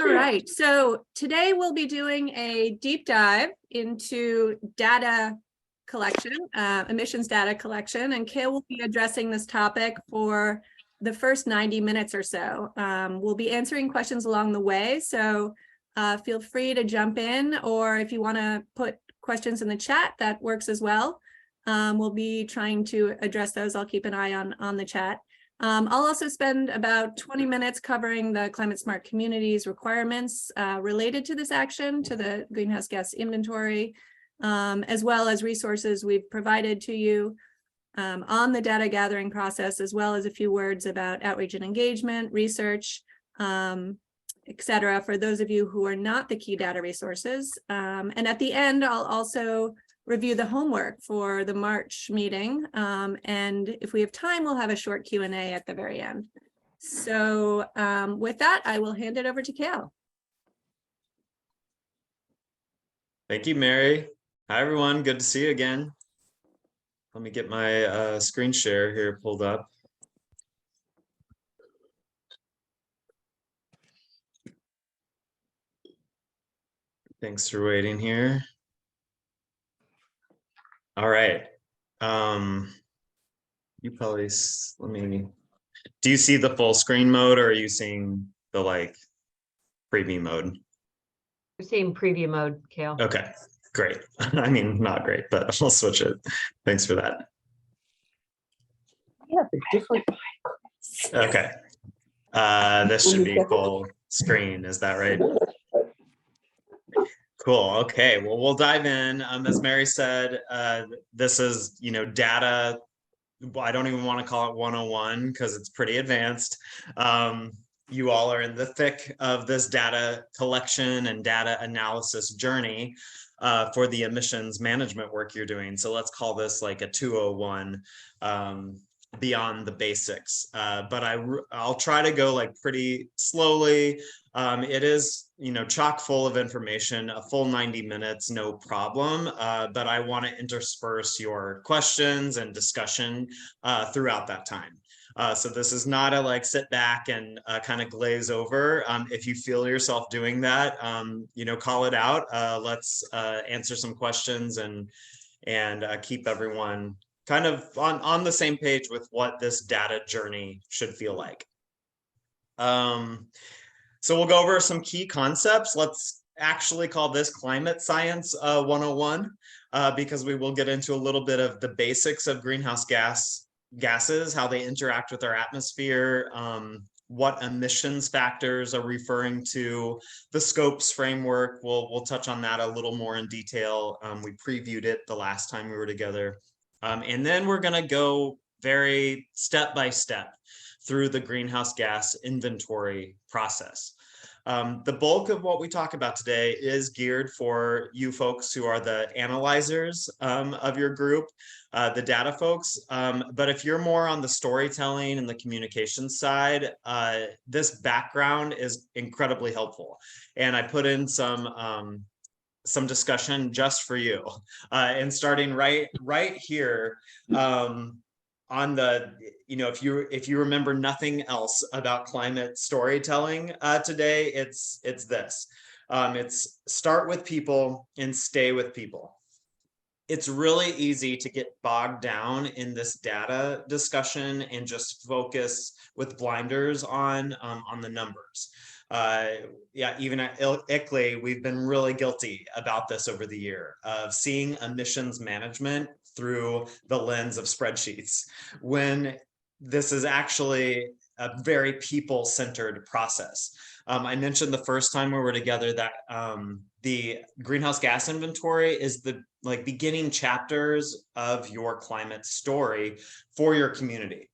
All right, so today we'll be doing a deep dive into data collection, emissions data collection, and Kale will be addressing this topic for the first 90 minutes or so. We'll be answering questions along the way, so feel free to jump in, or if you want to put questions in the chat, that works as well. We'll be trying to address those. I'll keep an eye on the chat. I'll also spend about 20 minutes covering the Climate Smart Communities requirements related to this action, to the greenhouse gas inventory, as well as resources we've provided to you on the data gathering process, as well as a few words about outreach and engagement, research, etc. for those of you who are not the key data resources. And at the end, I'll also review the homework for the March meeting. And if we have time, we'll have a short Q&A at the very end. So with that, I will hand it over to Kale. Thank you, Mary. Hi, everyone. Good to see you again. Let me get my screen share here pulled up. Thanks for waiting here. All right. You probably, let me, do you see the full screen mode, or are you seeing the preview mode? You're seeing preview mode, Kale. Okay, great. I mean, not great, but I'll switch it. Thanks for that. Yeah, the different. Okay. This should be full screen. Is that right? Cool. Okay. Well, we'll dive in. As Mary said, this is, data. I don't even want to call it 101 because it's pretty advanced. You all are in the thick of this data collection and data analysis journey for the emissions management work you're doing. So let's call this like a 201 beyond the basics. But I'll try to go pretty slowly. It is, chock full of information, a full 90 minutes, no problem. But I want to intersperse your questions and discussion throughout that time. So this is not a sit back and kind of glaze over. If you feel yourself doing that, call it out. Let's answer some questions and keep everyone kind of on the same page with what this data journey should feel like. So we'll go over some key concepts. Let's actually call this climate science 101 because we will get into a little bit of the basics of greenhouse gases, how they interact with our atmosphere, what emissions factors are referring to, the scopes framework. We'll touch on that a little more in detail. We previewed it the last time we were together. And then we're going to go very step by step through the greenhouse gas inventory process. The bulk of what we talk about today is geared for you folks who are the analyzers of your group, the data folks. But if you're more on the storytelling and the communication side, this background is incredibly helpful. And I put in some discussion just for you, and starting right here. On the, if you remember nothing else about climate storytelling today, it's this. It's start with people and stay with people. It's really easy to get bogged down in this data discussion and just focus with blinders on the numbers. Yeah, even at ICLEI, we've been really guilty about this over the year of seeing emissions management through the lens of spreadsheets, when this is actually a very people-centered process. I mentioned the first time we were together that the greenhouse gas inventory is the beginning chapters of your climate story for your community.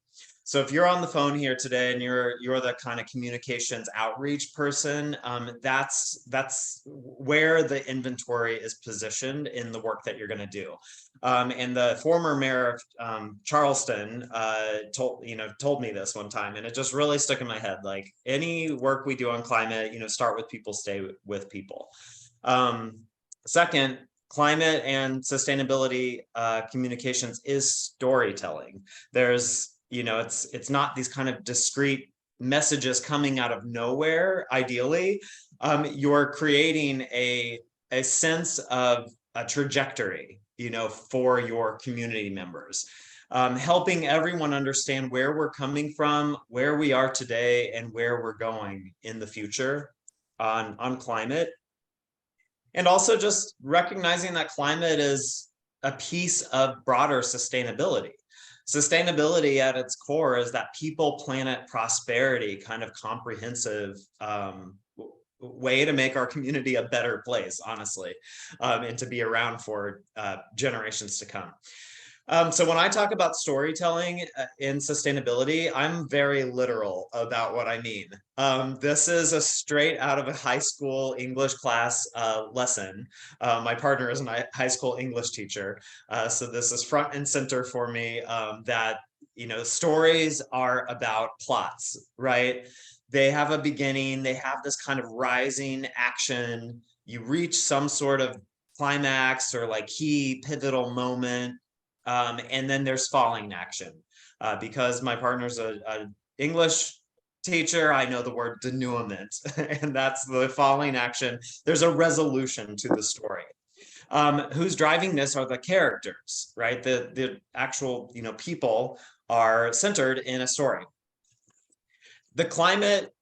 So if you're on the phone here today and you're the kind of communications outreach person, that's where the inventory is positioned in the work that you're going to do. And the former mayor of Charleston told me this one time, and it just really stuck in my head. Any work we do on climate, start with people, stay with people. Second, climate and sustainability communications is storytelling. There's it's not these kind of discrete messages coming out of nowhere, ideally, you're creating a sense of a trajectory, for your community members. Helping everyone understand where we're coming from, where we are today, and where we're going in the future on climate. And also just recognizing that climate is a piece of broader sustainability. Sustainability at its core is that people, planet, prosperity kind of comprehensive way to make our community a better place, honestly, and to be around for generations to come. So when I talk about storytelling in sustainability, I'm very literal about what I mean. This is a straight out of a high school English class lesson. My partner is a high school English teacher. So this is front and center for me, that, stories are about plots, right? They have a beginning, they have this kind of rising action. You reach some sort of climax or like key pivotal moment. And then there's falling action. Because my partner's a English teacher, I know the word denouement, and that's the falling action. There's a resolution to the story. Who's driving this are the characters, right? The actual, people are centered in a story. The climate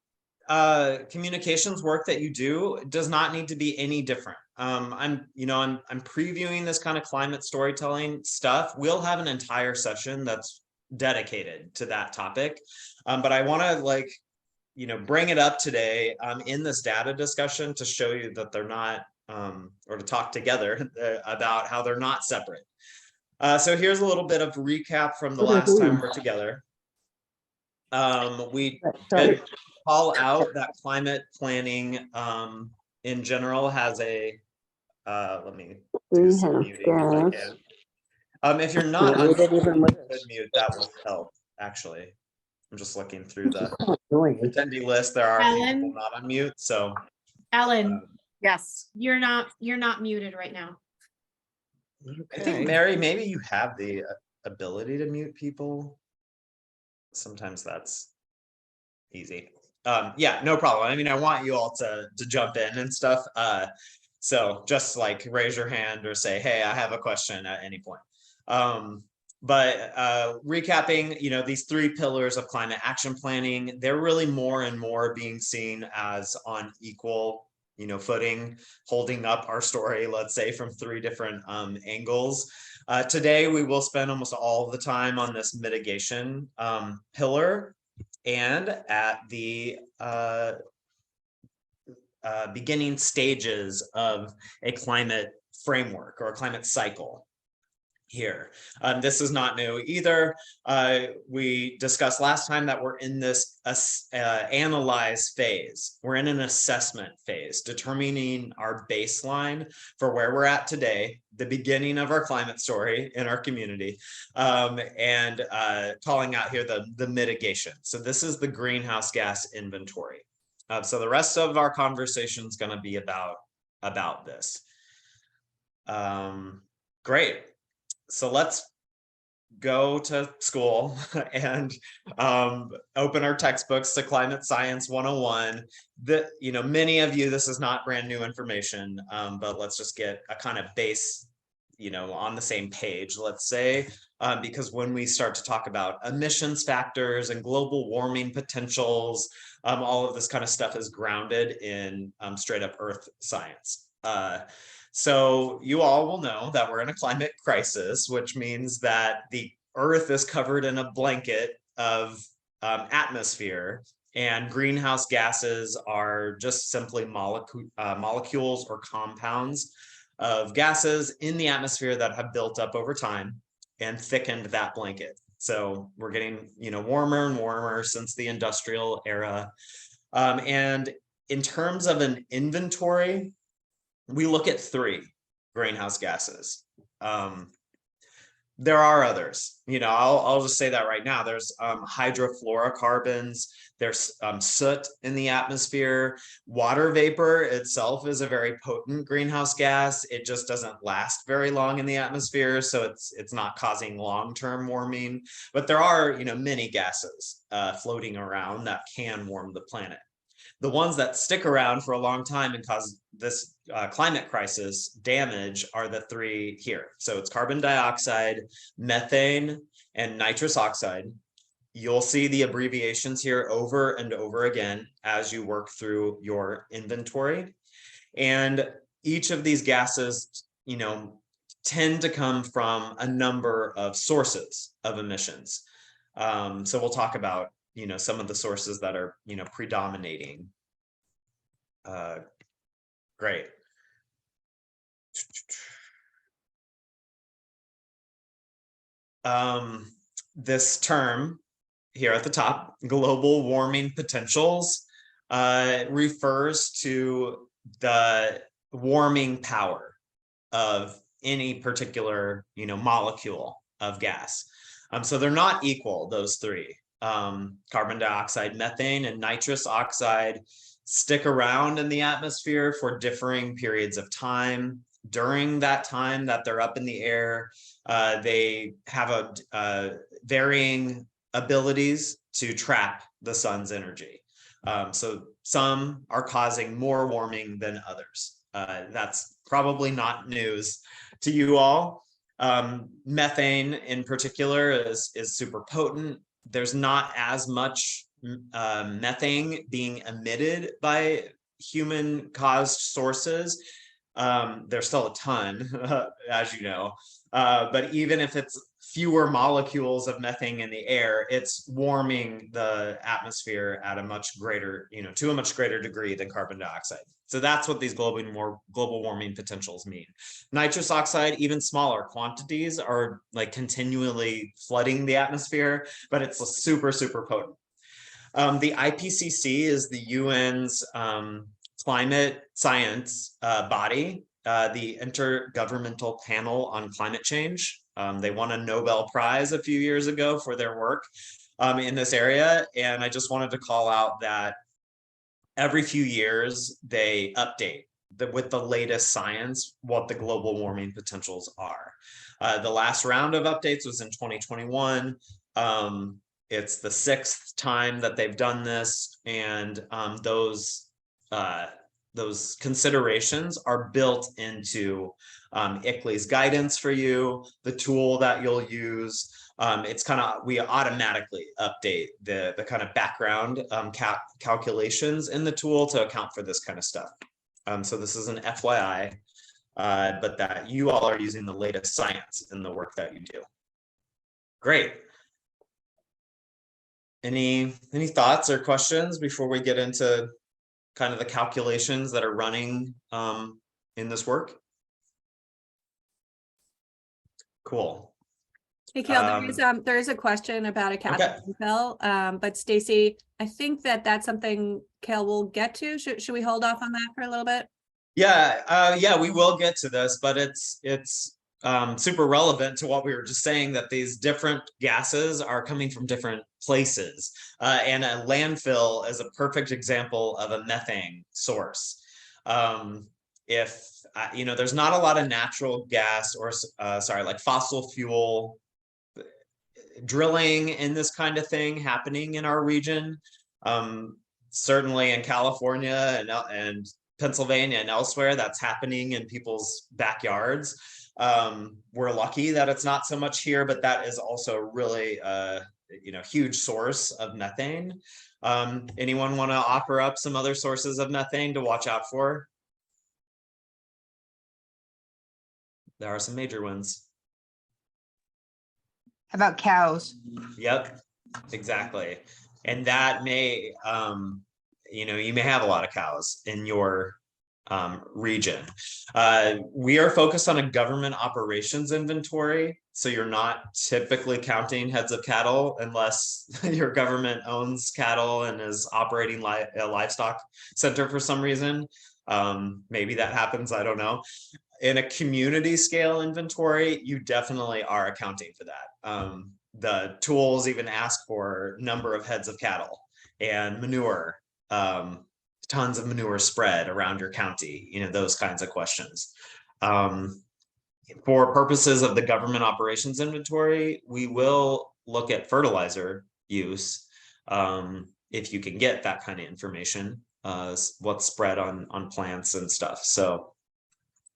communications work that you do does not need to be any different. I'm previewing this kind of climate storytelling stuff. We'll have an entire session that's dedicated to that topic. But I want to bring it up today in this data discussion to show you that they're not, or to talk together about how they're not separate. So here's a little bit of recap from the last time we're together. We did call out that climate planning in general has a let me do some muting if I can. If you're not unmuted, that will help. Actually, I'm just looking through the attendee list. There are people not on mute, so Ellen, Yes. you're not muted right now. I think Mary, maybe you have the ability to mute people. Sometimes that's easy. Yeah, no problem. I mean, I want you all to jump in and stuff. So just like raise your hand or say, hey, I have a question at any point. But recapping, these 3 pillars of climate action planning, they're really more and more being seen as on equal, footing, holding up our story, let's say, from 3 different angles. Today, we will spend almost all of the time on this mitigation pillar, and at the beginning stages of a climate framework or a climate cycle here. This is not new either. We discussed last time that we're in this analyze phase. We're in an assessment phase, determining our baseline for where we're at today, the beginning of our climate story in our community, and calling out here the mitigation. So this is the greenhouse gas inventory. So the rest of our conversation is going to be about this. Great. So let's go to school and open our textbooks to Climate Science 101. Many of you, this is not brand new information, but let's just get a kind of base, on the same page, let's say, because when we start to talk about emissions factors and global warming potentials, all of this kind of stuff is grounded in straight up earth science. So you all will know that we're in a climate crisis, which means that the Earth is covered in a blanket of atmosphere, and greenhouse gases are just simply molecules or compounds of gases in the atmosphere that have built up over time and thickened that blanket. So we're getting, warmer and warmer since the industrial era. And in terms of an inventory, we look at 3 greenhouse gases. there are others. I'll just say that right now. There's hydrofluorocarbons. There's soot in the atmosphere. Water vapor itself is a very potent greenhouse gas. It just doesn't last very long in the atmosphere, so it's not causing long-term warming. But there are, many gases floating around that can warm the planet. The ones that stick around for a long time and cause this climate crisis damage are the three here. So it's carbon dioxide, methane, and nitrous oxide. You'll see the abbreviations here over and over again as you work through your inventory. And each of these gases, tend to come from a number of sources of emissions. So we'll talk about some of the sources that are, predominating. Great. This term here at the top, global warming potentials, refers to the warming power of any particular, molecule of gas. So they're not equal, those three. Carbon dioxide, methane, and nitrous oxide stick around in the atmosphere for differing periods of time. During that time that they're up in the air, they have varying abilities to trap the sun's energy. So some are causing more warming than others. That's probably not news to you all. Methane in particular is super potent. There's not as much methane being emitted by human caused sources. There's still a ton, as you know, but even if it's fewer molecules of methane in the air, it's warming the atmosphere at a much greater, to a much greater degree than carbon dioxide. So that's what these global warming potentials mean. Nitrous oxide, even smaller quantities, are like continually flooding the atmosphere, but it's super, super potent. The IPCC is the UN's climate science body, the Intergovernmental Panel on Climate Change. They won a Nobel Prize a few years ago for their work in this area. And I just wanted to call out that every few years they update with the latest science what the global warming potentials are. The last round of updates was in 2021. It's the 6th time that they've done this, and those considerations are built into ICLEI's guidance for you, the tool that you'll use. It's we automatically update the kind of background calculations in the tool to account for this kind of stuff. So this is an FYI, but that you all are using the latest science in the work that you do. Great. Any thoughts or questions before we get into kind of the calculations that are running in this work? Cool. Hey, Kale, there is a question about a calculation bill, but Stacy, I think that's something Kale will get to. Should we hold off on that for a little bit? Yeah, we will get to this, but it's super relevant to what we were just saying, that these different gases are coming from different places, and a landfill is a perfect example of a methane source. If there's not a lot of natural gas or like fossil fuel drilling in this kind of thing happening in our region, certainly in California and Pennsylvania and elsewhere, that's happening in people's backyards. We're lucky that it's not so much here, but that is also really huge source of methane. Anyone want to offer up some other sources of methane to watch out for? There are some major ones. How about cows? Yep, exactly. And that may, you may have a lot of cows in your region. We are focused on a government operations inventory. So you're not typically counting heads of cattle unless your government owns cattle and is operating a livestock center for some reason. Maybe that happens, I don't know. in a community scale inventory, you definitely are accounting for that. The tools even ask for number of heads of cattle and manure, tons of manure spread around your county, those kinds of questions. For purposes of the government operations inventory, we will look at fertilizer use, if you can get that kind of information, what's spread on plants and stuff. So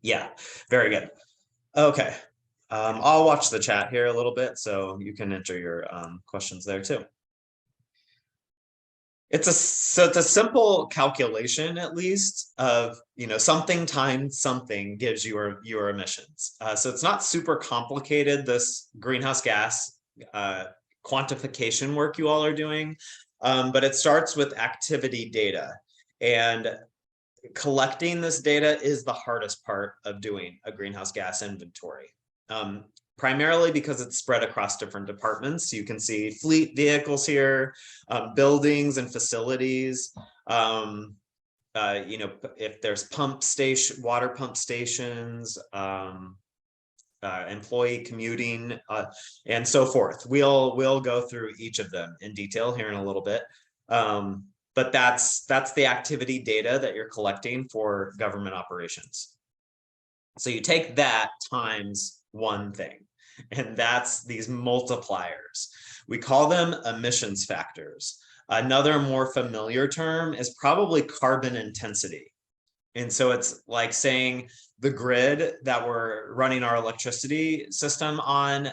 yeah, very good. Okay, I'll watch the chat here a little bit, so you can enter your questions there too. It's a simple calculation, at least, of something times something gives you your emissions. So it's not super complicated, this greenhouse gas quantification work you all are doing, but it starts with activity data, and collecting this data is the hardest part of doing a greenhouse gas inventory. Primarily because it's spread across different departments. You can see fleet vehicles here, buildings and facilities. If there's water pump stations, employee commuting, and so forth. We'll go through each of them in detail here in a little bit. But that's the activity data that you're collecting for government operations. So you take that times one thing, and that's these multipliers. We call them emissions factors. Another more familiar term is probably carbon intensity. And so it's like saying the grid that we're running our electricity system on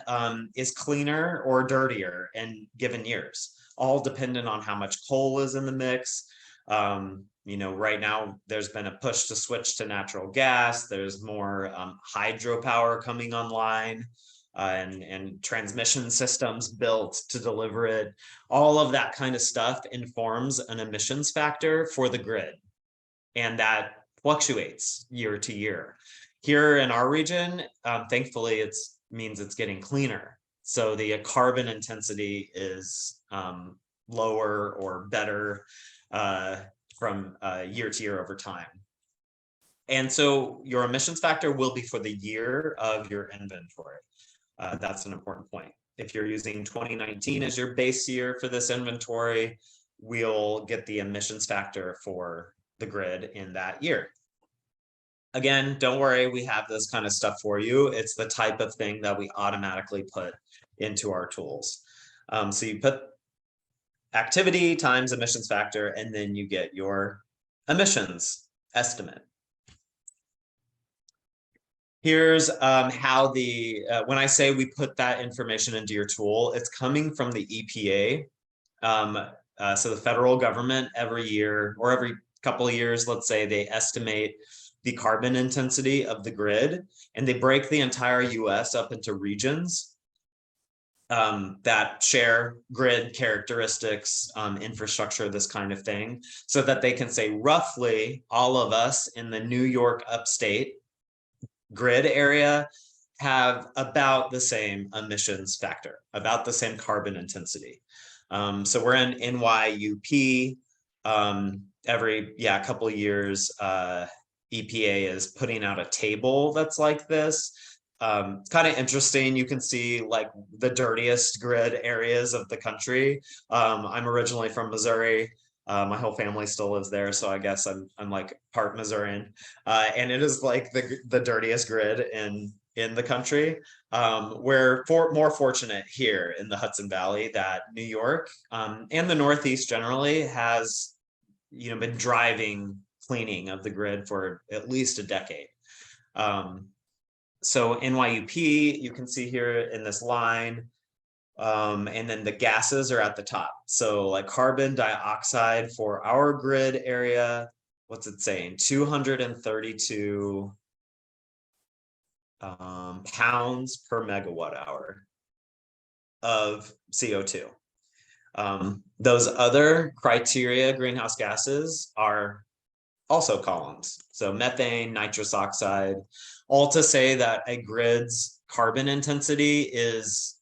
is cleaner or dirtier in given years, all dependent on how much coal is in the mix. Right now there's been a push to switch to natural gas. There's more hydropower coming online, and transmission systems built to deliver it. All of that kind of stuff informs an emissions factor for the grid, and that fluctuates year to year. Here in our region, thankfully, it means it's getting cleaner. So the carbon intensity is lower or better from year to year over time. And so your emissions factor will be for the year of your inventory. That's an important point. If you're using 2019 as your base year for this inventory, we'll get the emissions factor for the grid in that year. Again, don't worry, we have this kind of stuff for you. It's the type of thing that we automatically put into our tools. So you put activity times emissions factor, and then you get your emissions estimate. Here's how when I say we put that information into your tool, it's coming from the EPA. So the federal government every year, or every couple of years, let's say, they estimate the carbon intensity of the grid, and they break the entire US up into regions that share grid characteristics, infrastructure, this kind of thing, so that they can say roughly all of us in the New York upstate grid area have about the same emissions factor, about the same carbon intensity. So we're in NYUP. Every couple of years, EPA is putting out a table that's like this. It's kind of interesting. You can see like the dirtiest grid areas of the country. I'm originally from Missouri. My whole family still lives there, so I guess I'm like part Missourian. And it is like the dirtiest grid in the country. We're more fortunate here in the Hudson Valley that New York and the Northeast generally has been driving cleaning of the grid for at least a decade. So NYUP, you can see here in this line, and then the gases are at the top. So like carbon dioxide for our grid area, what's it saying? 232 pounds per megawatt hour of CO2. Those other criteria greenhouse gases are also columns. So methane, nitrous oxide, all to say that a grid's carbon intensity is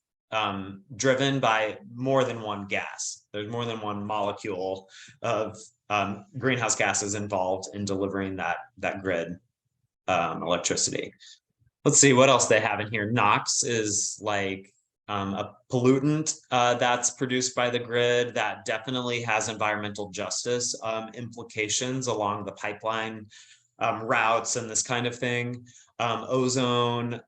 driven by more than one gas. There's more than one molecule of greenhouse gases involved in delivering that grid. electricity. Let's see what else they have in here. NOx is like a pollutant that's produced by the grid that definitely has environmental justice implications along the pipeline routes and this kind of thing. Ozone,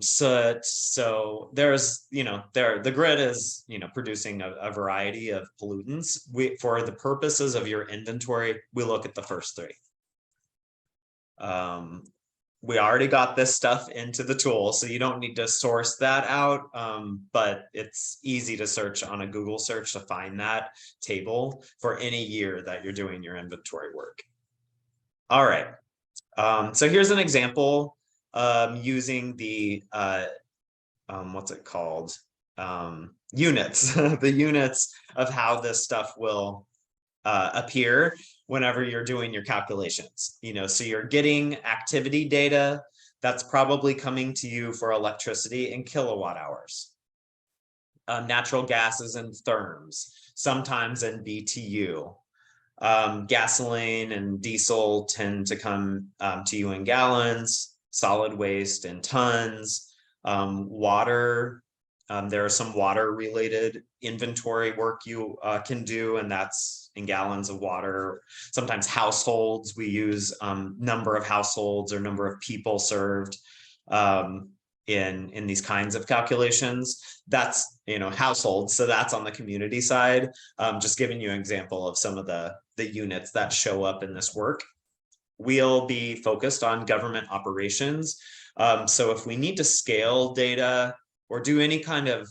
soot. So there's, the grid is, producing a variety of pollutants. For the purposes of your inventory, we look at the first three. We already got this stuff into the tool, so you don't need to source that out, but it's easy to search on a Google search to find that table for any year that you're doing your inventory work. All right, so here's an example using the, what's it called? Units, the units of how this stuff will appear whenever you're doing your calculations. So you're getting activity data that's probably coming to you for electricity in kilowatt hours, natural gases and therms, sometimes in BTU. Gasoline and diesel tend to come to you in gallons, solid waste in tons, water. There are some water related inventory work you can do, and that's in gallons of water. Sometimes households, we use number of households or number of people served in these kinds of calculations. That's, households. So that's on the community side. Just giving you an example of some of the units that show up in this work. We'll be focused on government operations. So if we need to scale data or do any kind of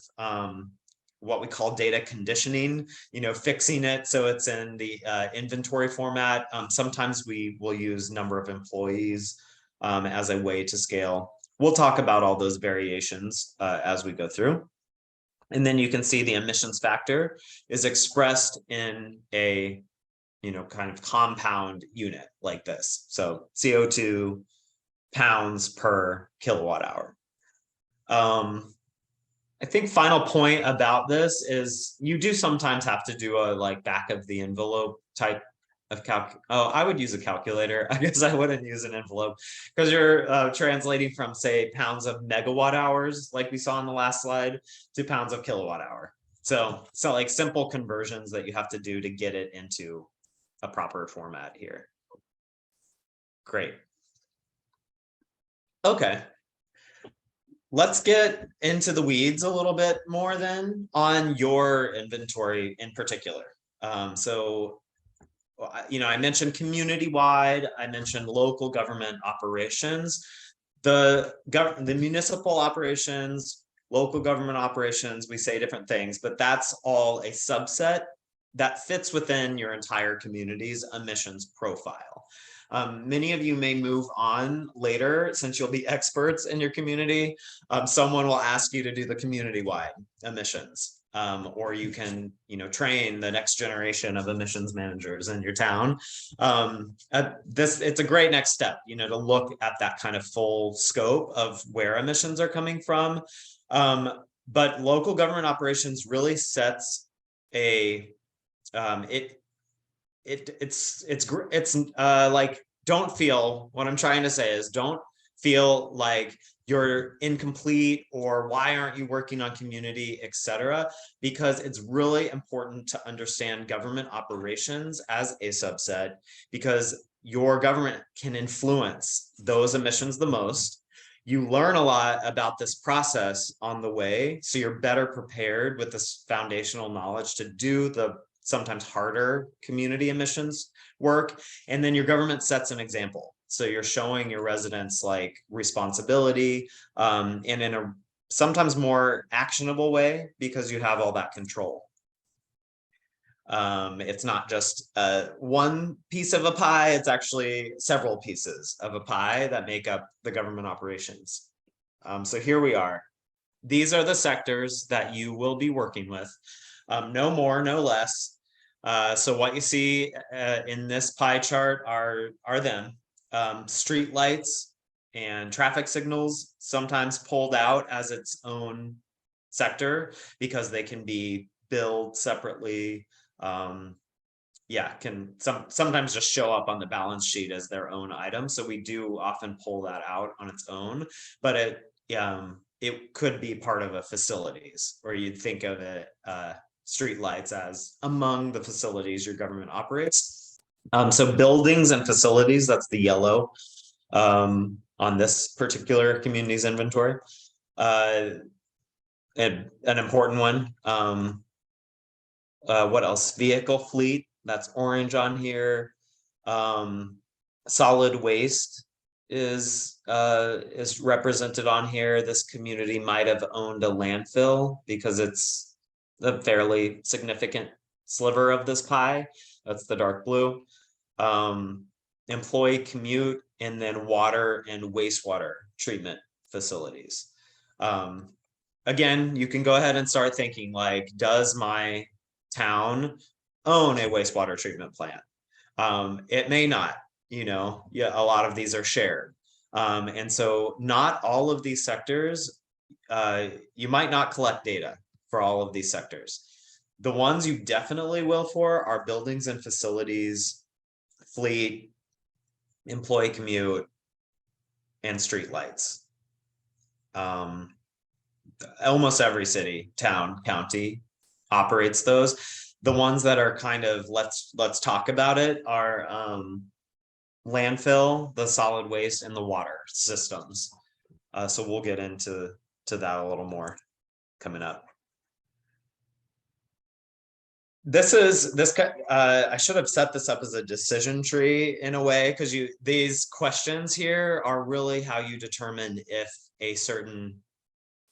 what we call data conditioning, fixing it so it's in the inventory format. Sometimes we will use number of employees as a way to scale. We'll talk about all those variations as we go through. And then you can see the emissions factor is expressed in a, kind of compound unit like this. So CO2 pounds per kilowatt hour. I think final point about this is you do sometimes have to do a back of the envelope type of I would use a calculator. I guess I wouldn't use an envelope because you're translating from, say, pounds of megawatt hours, like we saw in the last slide, to pounds of kilowatt hour. So like simple conversions that you have to do to get it into a proper format here. Great. Okay. Let's get into the weeds a little bit more then on your inventory in particular. So, I mentioned community-wide, I mentioned local government operations, the municipal operations, local government operations, we say different things, but that's all a subset that fits within your entire community's emissions profile. Many of you may move on later since you'll be experts in your community. Someone will ask you to do the community-wide emissions, or you can, train the next generation of emissions managers in your town. It's a great next step, to look at that kind of full scope of where emissions are coming from. But local government operations really sets a it's like, don't feel, what I'm trying to say is don't feel like you're incomplete or why aren't you working on community, etc., because it's really important to understand government operations as a subset, because your government can influence those emissions the most. You learn a lot about this process on the way, so you're better prepared with this foundational knowledge to do the sometimes harder community emissions work. And then your government sets an example. So you're showing your residents responsibility and in a sometimes more actionable way because you have all that control. It's not just one piece of a pie, it's actually several pieces of a pie that make up the government operations. So here we are. These are the sectors that you will be working with. No more, no less. So what you see in this pie chart are them. Street lights and traffic signals, sometimes pulled out as its own sector because they can be billed separately. yeah, can sometimes just show up on the balance sheet as their own item. So we do often pull that out on its own, but it could be part of a facilities, or you'd think of it, streetlights as among the facilities your government operates. So buildings and facilities, that's the yellow on this particular community's inventory. And an important one. What else? Vehicle fleet, that's orange on here. Solid waste is represented on here. This community might have owned a landfill because it's a fairly significant sliver of this pie. That's the dark blue. Employee commute, and then water and wastewater treatment facilities. Again, you can go ahead and start thinking like, does my town own a wastewater treatment plant? It may not, yeah, a lot of these are shared. And so not all of these sectors, you might not collect data for all of these sectors. The ones you definitely will for are buildings and facilities, fleet, employee commute, and streetlights. Almost every city, town, county operates those. The ones that are kind of let's talk about it are landfill, the solid waste, and the water systems. So we'll get into that a little more coming up. I should have set this up as a decision tree in a way, because these questions here are really how you determine if a certain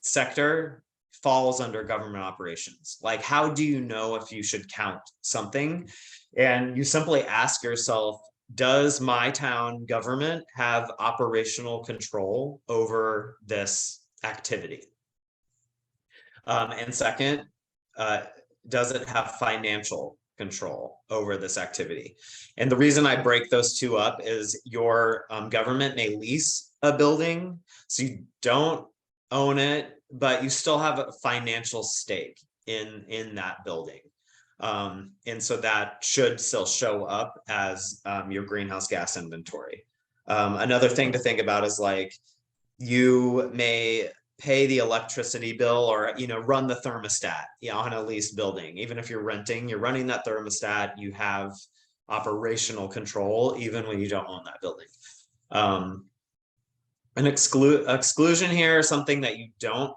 sector falls under government operations. Like, how do you know if you should count something? And you simply ask yourself, does my town government have operational control over this activity? And second, does it have financial control over this activity? And the reason I break those two up is your government may lease a building, so you don't own it, but you still have a financial stake in that building. And so that should still show up as your greenhouse gas inventory. Another thing to think about is like, you may pay the electricity bill or run the thermostat on a leased building. Even if you're renting, you're running that thermostat, you have operational control even when you don't own that building. An exclusion here, something that you don't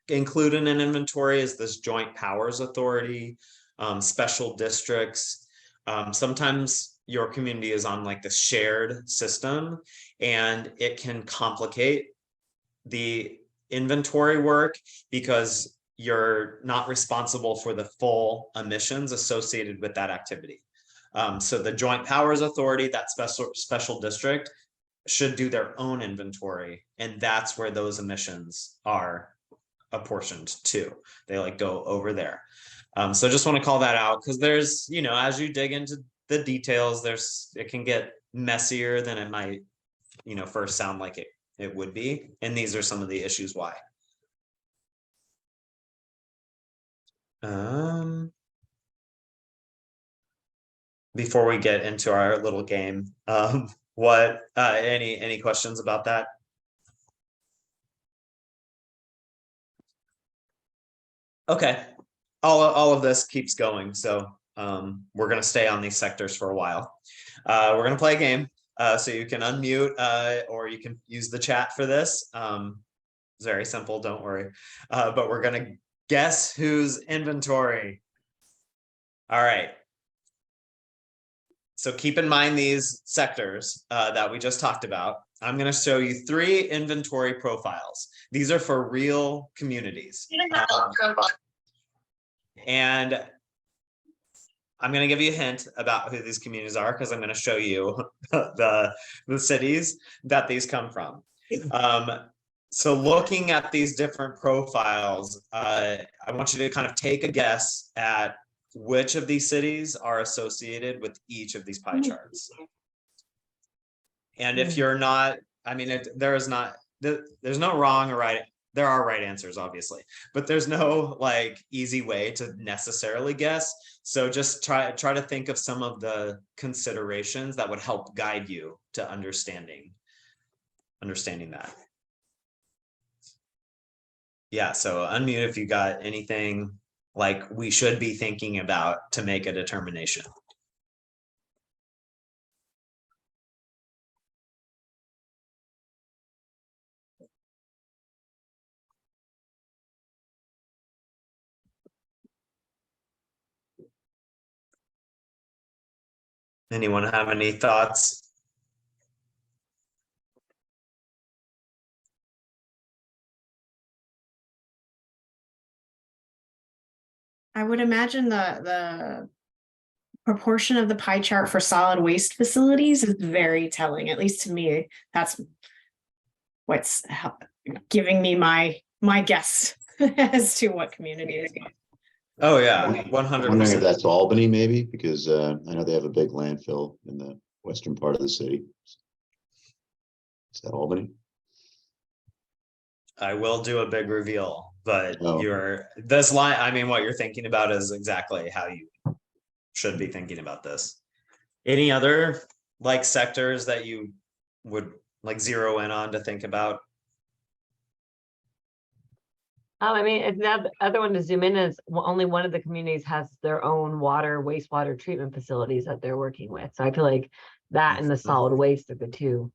include in an inventory, is this joint powers authority, special districts. Sometimes your community is on like the shared system, and it can complicate the inventory work because you're not responsible for the full emissions associated with that activity. So the joint powers authority, that special district, should do their own inventory, and that's where those emissions are apportioned to. They like go over there. So just want to call that out, because there's, as you dig into the details, it can get messier than it might, first sound like it would be. And these are some of the issues why. Before we get into our little game, any questions about that? Okay, all of this keeps going, so we're going to stay on these sectors for a while. We're going to play a game, so you can unmute or you can use the chat for this. It's very simple, don't worry. But we're going to guess whose inventory. All right. So keep in mind these sectors that we just talked about. I'm going to show you 3 inventory profiles. These are for real communities. And I'm going to give you a hint about who these communities are, because I'm going to show you the cities that these come from. So looking at these different profiles, I want you to kind of take a guess at which of these cities are associated with each of these pie charts. And if you're not, there's no wrong or right there are right answers, obviously, but there's no like easy way to necessarily guess. So just try to think of some of the considerations that would help guide you to understanding that. Yeah, so unmute if you got anything like we should be thinking about to make a determination. Anyone have any thoughts? I would imagine the proportion of the pie chart for solid waste facilities is very telling, at least to me. That's what's giving me my guess as to what community is good. Oh yeah, I'm wondering if 100%. that's Albany maybe, because I know they have a big landfill in the western part of the city. Is that Albany? I will do a big reveal, but Oh. this line, I mean, what you're thinking about is exactly how you should be thinking about this. Any other like sectors that you would like zero in on to think about? I mean, the other one to zoom in is only one of the communities has their own wastewater treatment facilities that they're working with. So I feel like that and the solid waste are the two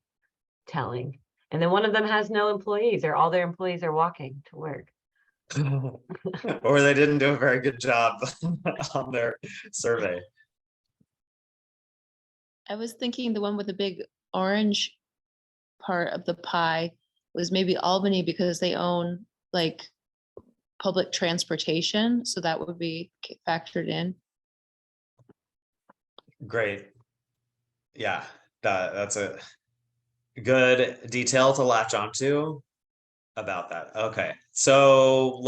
telling. And then one of them has no employees, or all their employees are walking to work. Or they didn't do a very good job on their survey. I was thinking the one with the big orange part of the pie was maybe Albany because they own like public transportation. So that would be factored in. Great. Yeah, that's a good detail to latch onto about that. Okay, so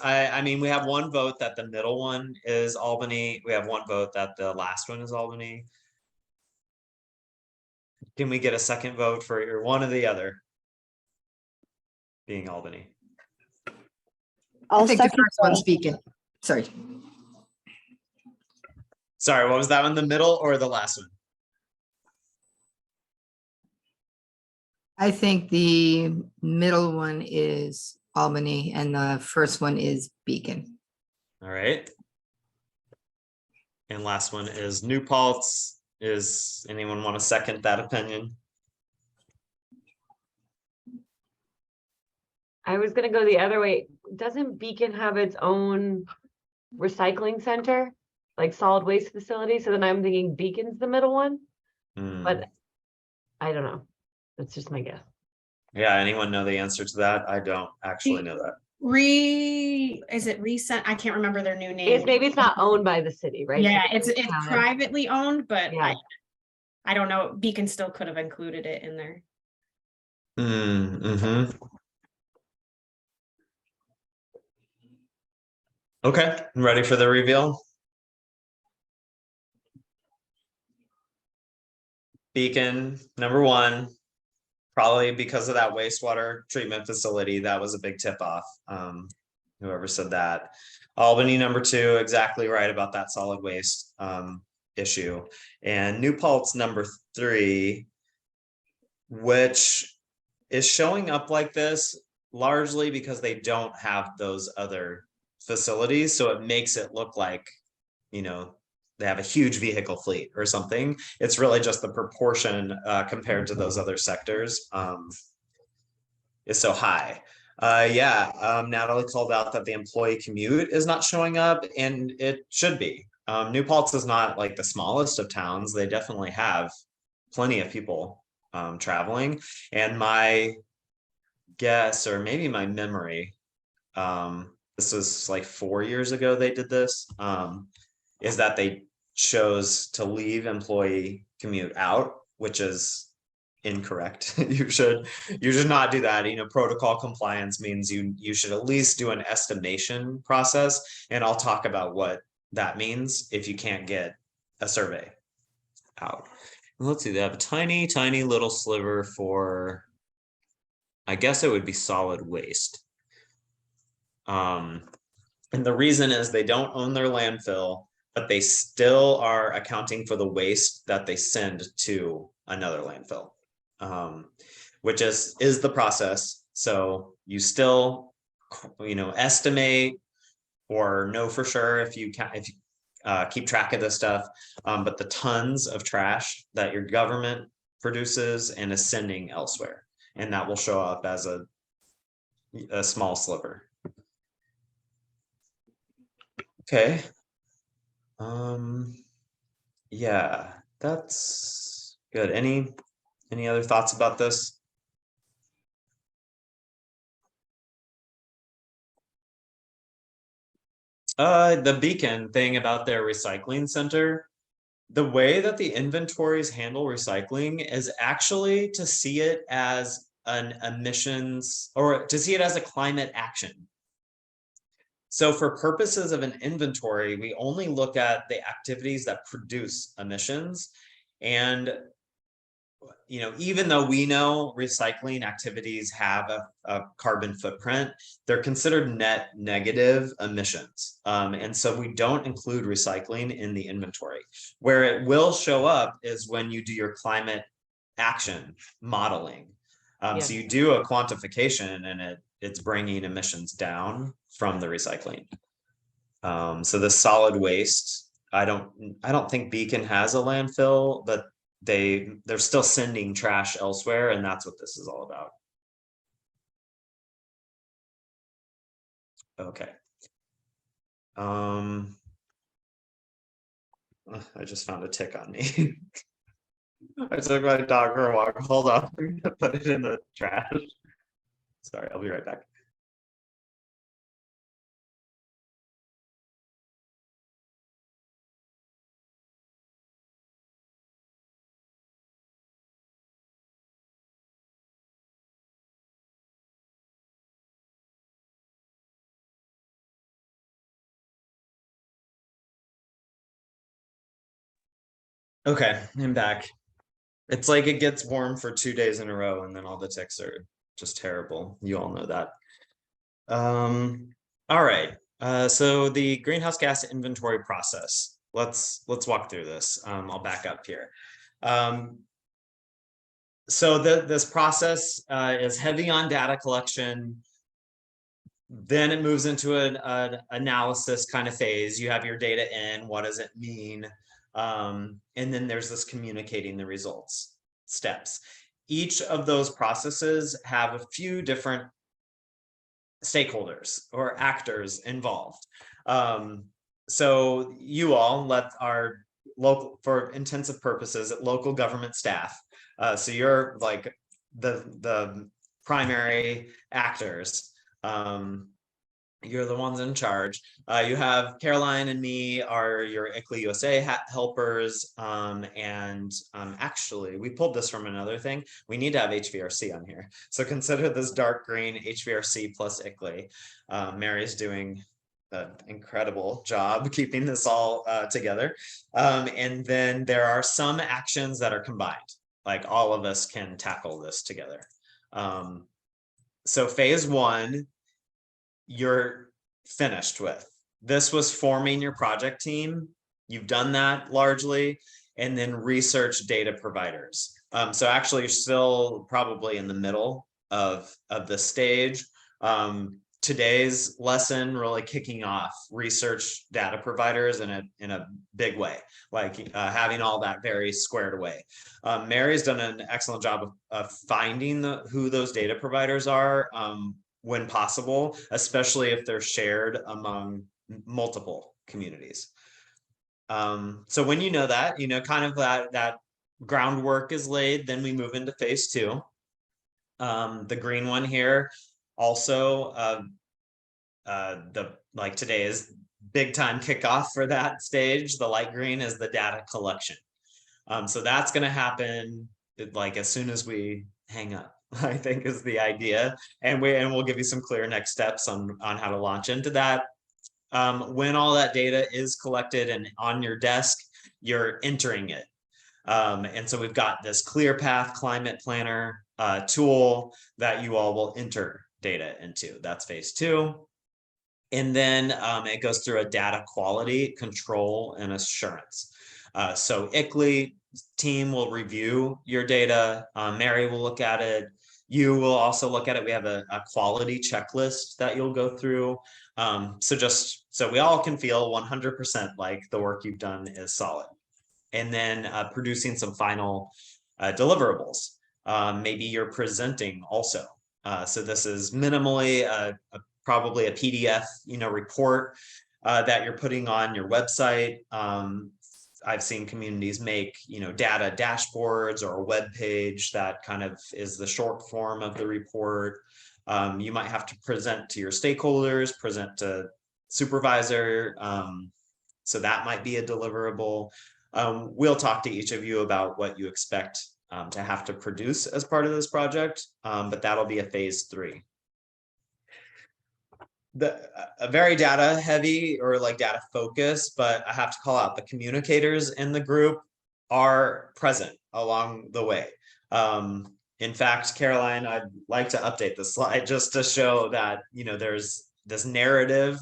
I mean, we have one vote that the middle one is Albany. We have one vote that the last one is Albany. Can we get a second vote for one or the other being Albany? I I'll think the second first one's that. Beacon. Sorry. Sorry, what was that one? The middle or the last one? I think the middle one is Albany and the first one is Beacon. All right. And last one is New Paltz. Is anyone want to second that opinion? I was gonna go the other way. Doesn't Beacon have its own recycling center, like solid waste facility? So then I'm thinking Beacon's the middle one, Hmm. but I don't know. That's just my guess. Yeah, anyone know the answer to that? I don't actually know that. Is it recent? I can't remember their new name. Maybe it's not owned by the city, right? Yeah, So it's counted. privately owned, but Yeah. I don't know. Beacon still could have included it in there. Mm-hmm. Okay, ready for the reveal? Beacon, number one, probably because of that wastewater treatment facility, that was a big tip off. Whoever said that. Albany, number two, exactly right about that solid waste issue. And New Paltz, number three, which is showing up like this largely because they don't have those other facilities. So it makes it look like, you know, they have a huge vehicle fleet or something. It's really just the proportion compared to those other sectors is so high. Natalie called out that the employee commute is not showing up, and it should be. New Paltz is not like the smallest of towns. They definitely have plenty of people traveling. And my guess, or maybe my memory, this was like 4 years ago they did this, is that they chose to leave employee commute out, which is incorrect. You should not do that. You know, protocol compliance means you should at least do an estimation process, and I'll talk about what that means if you can't get a survey out. Let's see, they have a tiny little sliver for, I guess it would be solid waste. And the reason is they don't own their landfill, but they still are accounting for the waste that they send to another landfill, which is the process. So you still, estimate or know for sure if you keep track of this stuff, but the tons of trash that your government produces and is sending elsewhere, and that will show up as a small sliver. Okay. Yeah, that's good. Any other thoughts about this? The beacon thing about their recycling center, the way that the inventories handle recycling is actually to see it as an emissions, or to see it as a climate action. So for purposes of an inventory, we only look at the activities that produce emissions. And even though we know recycling activities have a carbon footprint, they're considered net negative emissions. And so we don't include recycling in the inventory. Where it will show up is when you do your climate action modeling. So you do a quantification and it's bringing emissions down from the recycling. So the solid waste, I don't think Beacon has a landfill, but they're still sending trash elsewhere, and that's what this is all about. Okay. I just found a tick on me. I took my dog for a walk. Hold on, I'm gonna put it in the trash. Sorry, I'll be right back. Okay, I'm back. It's like it gets warm for 2 days in a row, and then all the ticks are just terrible. You all know that. All right. So the greenhouse gas inventory process. Let's walk through this. I'll back up here. So this process is heavy on data collection. Then it moves into an analysis kind of phase. You have your data in, what does it mean? And then there's this communicating the results steps. Each of those processes have a few different stakeholders or actors involved. So you all let our local, for intensive purposes, local government staff. So you're like the primary actors. You're the ones in charge. You have Caroline and me are your ICLEI USA helpers. Actually, we pulled this from another thing. We need to have HVRC on here. So consider this dark green HVRC plus ICLEI. Mary's doing an incredible job keeping this all together. And then there are some actions that are combined, like all of us can tackle this together. So phase one, you're finished with. This was forming your project team. You've done that largely, and then research data providers. So actually you're still probably in the middle of this stage. Today's lesson really kicking off research data providers in a big way, like having all that very squared away. Mary's done an excellent job of finding who those data providers are when possible, especially if they're shared among multiple communities. So when you know that, kind of that groundwork is laid, then we move into phase two. The green one here, also today is big time kickoff for that stage. The light green is the data collection. So that's going to happen like as soon as we hang up, I think is the idea. And we'll give you some clear next steps on how to launch into that. When all that data is collected and on your desk, you're entering it. And so we've got this ClearPath Climate Planner tool that you all will enter data into. That's phase two. And then it goes through a data quality control and assurance. So ICLEI team will review your data. Mary will look at it. You will also look at it. We have a quality checklist that you'll go through. So just so we all can feel 100% like the work you've done is solid. And then producing some final deliverables. Maybe you're presenting also. So this is minimally probably a PDF, report that you're putting on your website. I've seen communities make, data dashboards or a web page that kind of is the short form of the report. You might have to present to your stakeholders, present to supervisor. So that might be a deliverable. We'll talk to each of you about what you expect to have to produce as part of this project, but that'll be a phase 3. A very data heavy or like data focused, but I have to call out the communicators in the group are present along the way. In fact, Caroline, I'd like to update the slide just to show that, there's this narrative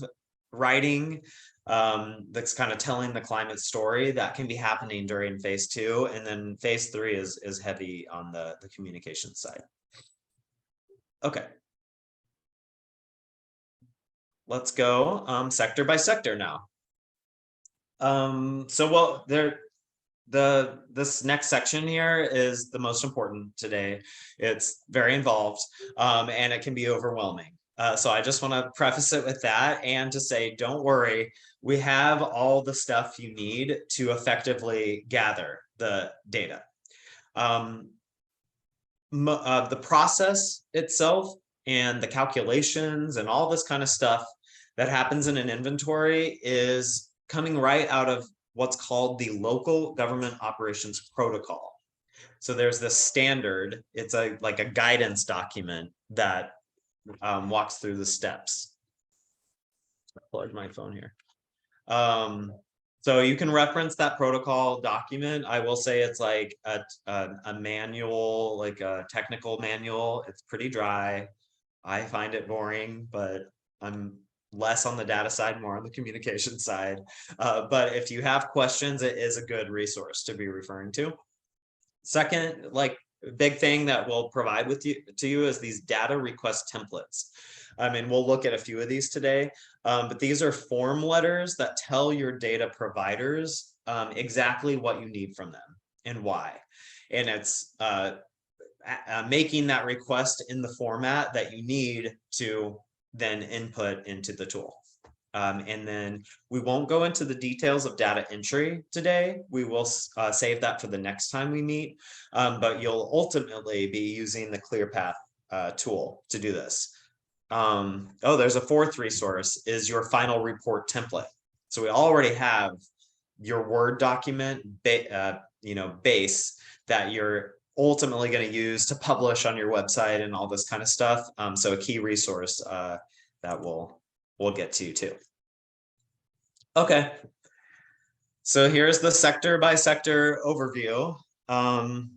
writing that's kind of telling the climate story that can be happening during phase 2. And then phase 3 is heavy on the communication side. Okay. Let's go sector by sector now. This next section here is the most important today. It's very involved and it can be overwhelming. So I just want to preface it with that and to say, don't worry, we have all the stuff you need to effectively gather the data. The process itself and the calculations and all this kind of stuff that happens in an inventory is coming right out of what's called the Local Government Operations Protocol. So there's this standard, it's like a guidance document that walks through the steps. I'll plug my phone here. So you can reference that protocol document. I will say it's like a manual, like a technical manual. It's pretty dry. I find it boring, but I'm less on the data side, more on the communication side. But if you have questions, it is a good resource to be referring to. Second, big thing that we'll provide to you is these data request templates. We'll look at a few of these today, but these are form letters that tell your data providers exactly what you need from them and why. And it's making that request in the format that you need to then input into the tool. And then we won't go into the details of data entry today. We will save that for the next time we meet, but you'll ultimately be using the ClearPath tool to do this. There's a fourth resource, is your final report template. So we already have your Word document base that you're ultimately going to use to publish on your website and all this kind of stuff. So a key resource that we'll get to too. Okay, so here's the sector by sector overview. And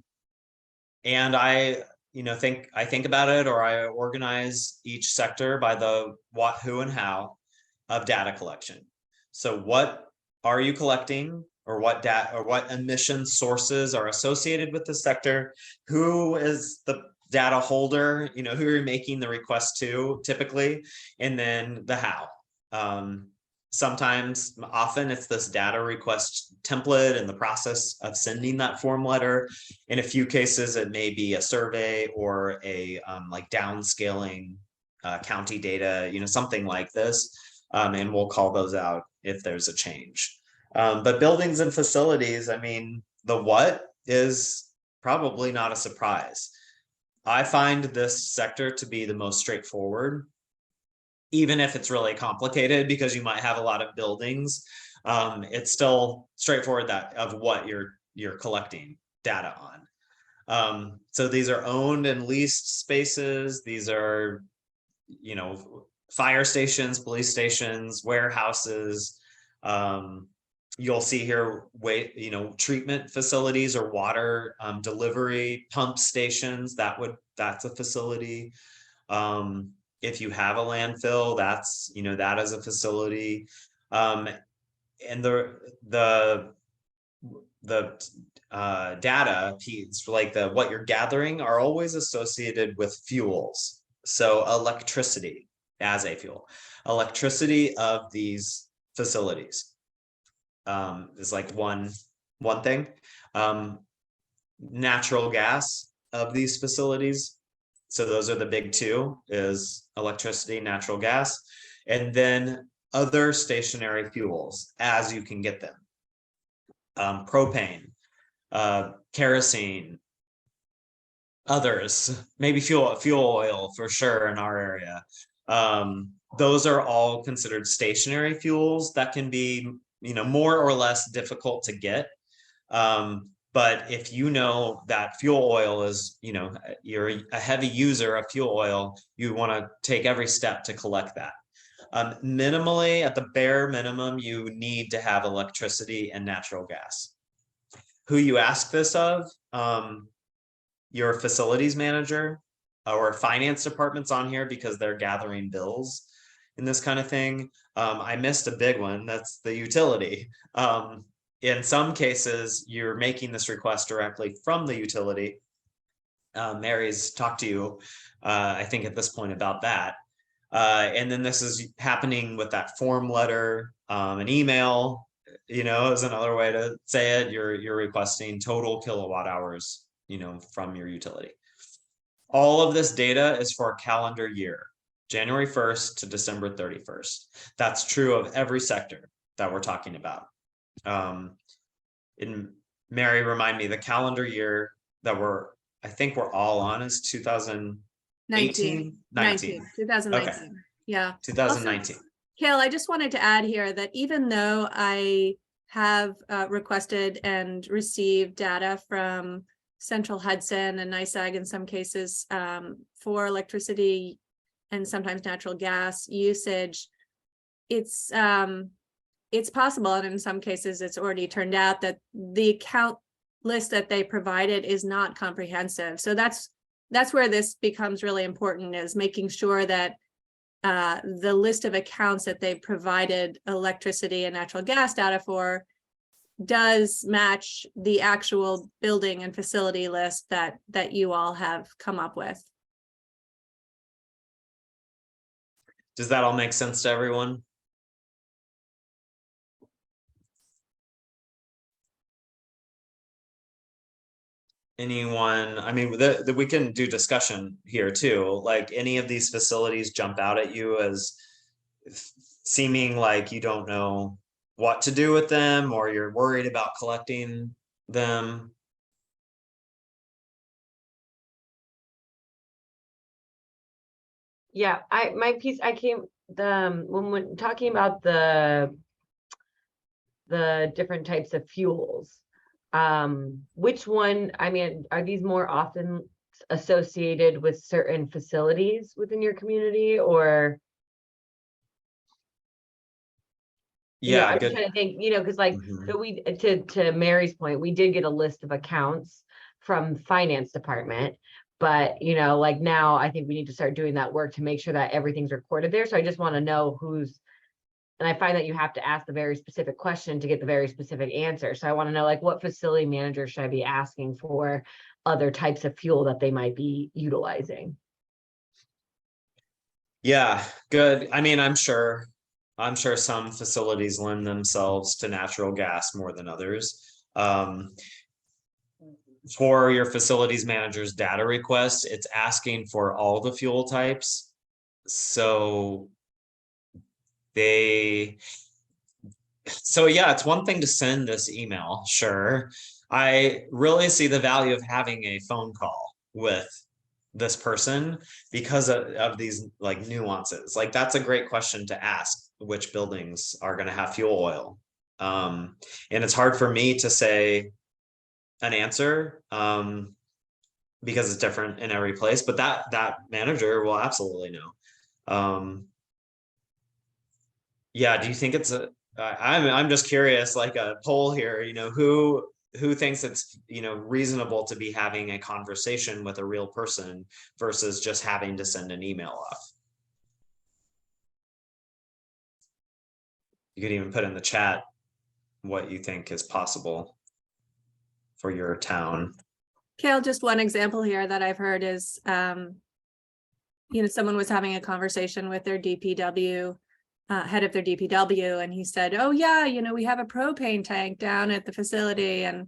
I think about it, or I organize each sector by the what, who, and how of data collection. So what are you collecting, or what data or what emission sources are associated with the sector? Who is the data holder? Who are you making the request to typically? And then the how. Often it's this data request template and the process of sending that form letter. In a few cases, it may be a survey or a downscaling county data, something like this. And we'll call those out if there's a change. But buildings and facilities, the what is probably not a surprise. I find this sector to be the most straightforward, even if it's really complicated because you might have a lot of buildings. It's still straightforward of what you're collecting data on. So these are owned and leased spaces. These are, fire stations, police stations, warehouses. You'll see here, treatment facilities or water delivery pump stations. That's a facility. If you have a landfill, that's, that is a facility. And the data feeds, like what you're gathering, are always associated with fuels. So electricity as a fuel, electricity of these facilities is like one thing. Natural gas of these facilities. So those are the big two, is electricity, natural gas, and then other stationary fuels as you can get them. Propane, kerosene, others, maybe fuel oil for sure in our area. Those are all considered stationary fuels that can be, more or less difficult to get. But if you know that fuel oil is, you're a heavy user of fuel oil, you want to take every step to collect that. Minimally, at the bare minimum, you need to have electricity and natural gas. Who you ask this of, your facilities manager or finance department's on here because they're gathering bills and this kind of thing. I missed a big one. That's the utility. In some cases, you're making this request directly from the utility. Mary's talked to you, I think, at this point about that. And then this is happening with that form letter, an email, is another way to say it. You're requesting total kilowatt hours, from your utility. All of this data is for a calendar year, January 1st to December 31st. That's true of every sector that we're talking about. And Mary, remind me, the calendar year that I think we're all on is 2019? 2019. Okay. Yeah. 2019. Also, Kale, I just wanted to add here that even though I have requested and received data from Central Hudson and NYSEG in some cases for electricity and sometimes natural gas usage, it's possible, and in some cases it's already turned out that the account list that they provided is not comprehensive. So that's where this becomes really important, is making sure that the list of accounts that they provided electricity and natural gas data for does match the actual building and facility list that you all have come up with. Does that all make sense to everyone? Anyone? I mean, we can do discussion here too. Like, any of these facilities jump out at you as seeming like you don't know what to do with them, or you're worried about collecting them? Yeah, when we're talking about the different types of fuels, which one, I mean, are these more often associated with certain facilities within your community, or? Yeah, I'm good. just trying to think, because like, Mhm. so to Mary's point, we did get a list of accounts from finance department, but like now I think we need to start doing that work to make sure that everything's recorded there. So I just want to know who's, and I find that you have to ask the very specific question to get the very specific answer. So I want to know, like, what facility manager should I be asking for other types of fuel that they might be utilizing? Yeah, good. I mean, I'm sure some facilities lend themselves to natural gas more than others. For your facilities manager's data request, it's asking for all the fuel types. So yeah, it's one thing to send this email, sure. I really see the value of having a phone call with this person because of these like nuances. Like, that's a great question to ask, which buildings are going to have fuel oil. And it's hard for me to say an answer because it's different in every place, but that manager will absolutely know. Yeah, do you think it's I'm just curious, like a poll here, who thinks it's reasonable to be having a conversation with a real person versus just having to send an email off? you could even put in the chat what you think is possible for your town. Kale, just one example here that I've heard is, someone was having a conversation with their DPW, head of their DPW, and he said, oh yeah, we have a propane tank down at the facility, and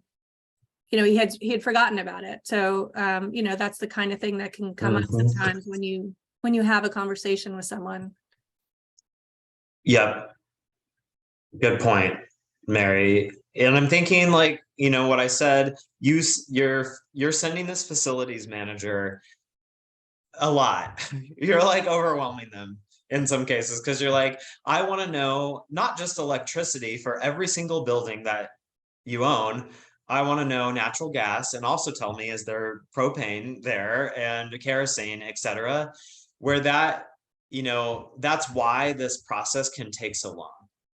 he had forgotten about it. So, that's the kind of thing that can come up Mhm. sometimes when you have a conversation with someone. Yep. Good point, Mary. And I'm thinking, like, what I said, you're sending this facilities manager a lot. You're like overwhelming them in some cases, because you're like, I want to know not just electricity for every single building that you own. I want to know natural gas, and also tell me, is there propane there and kerosene, etc. Where that's why this process can take so long,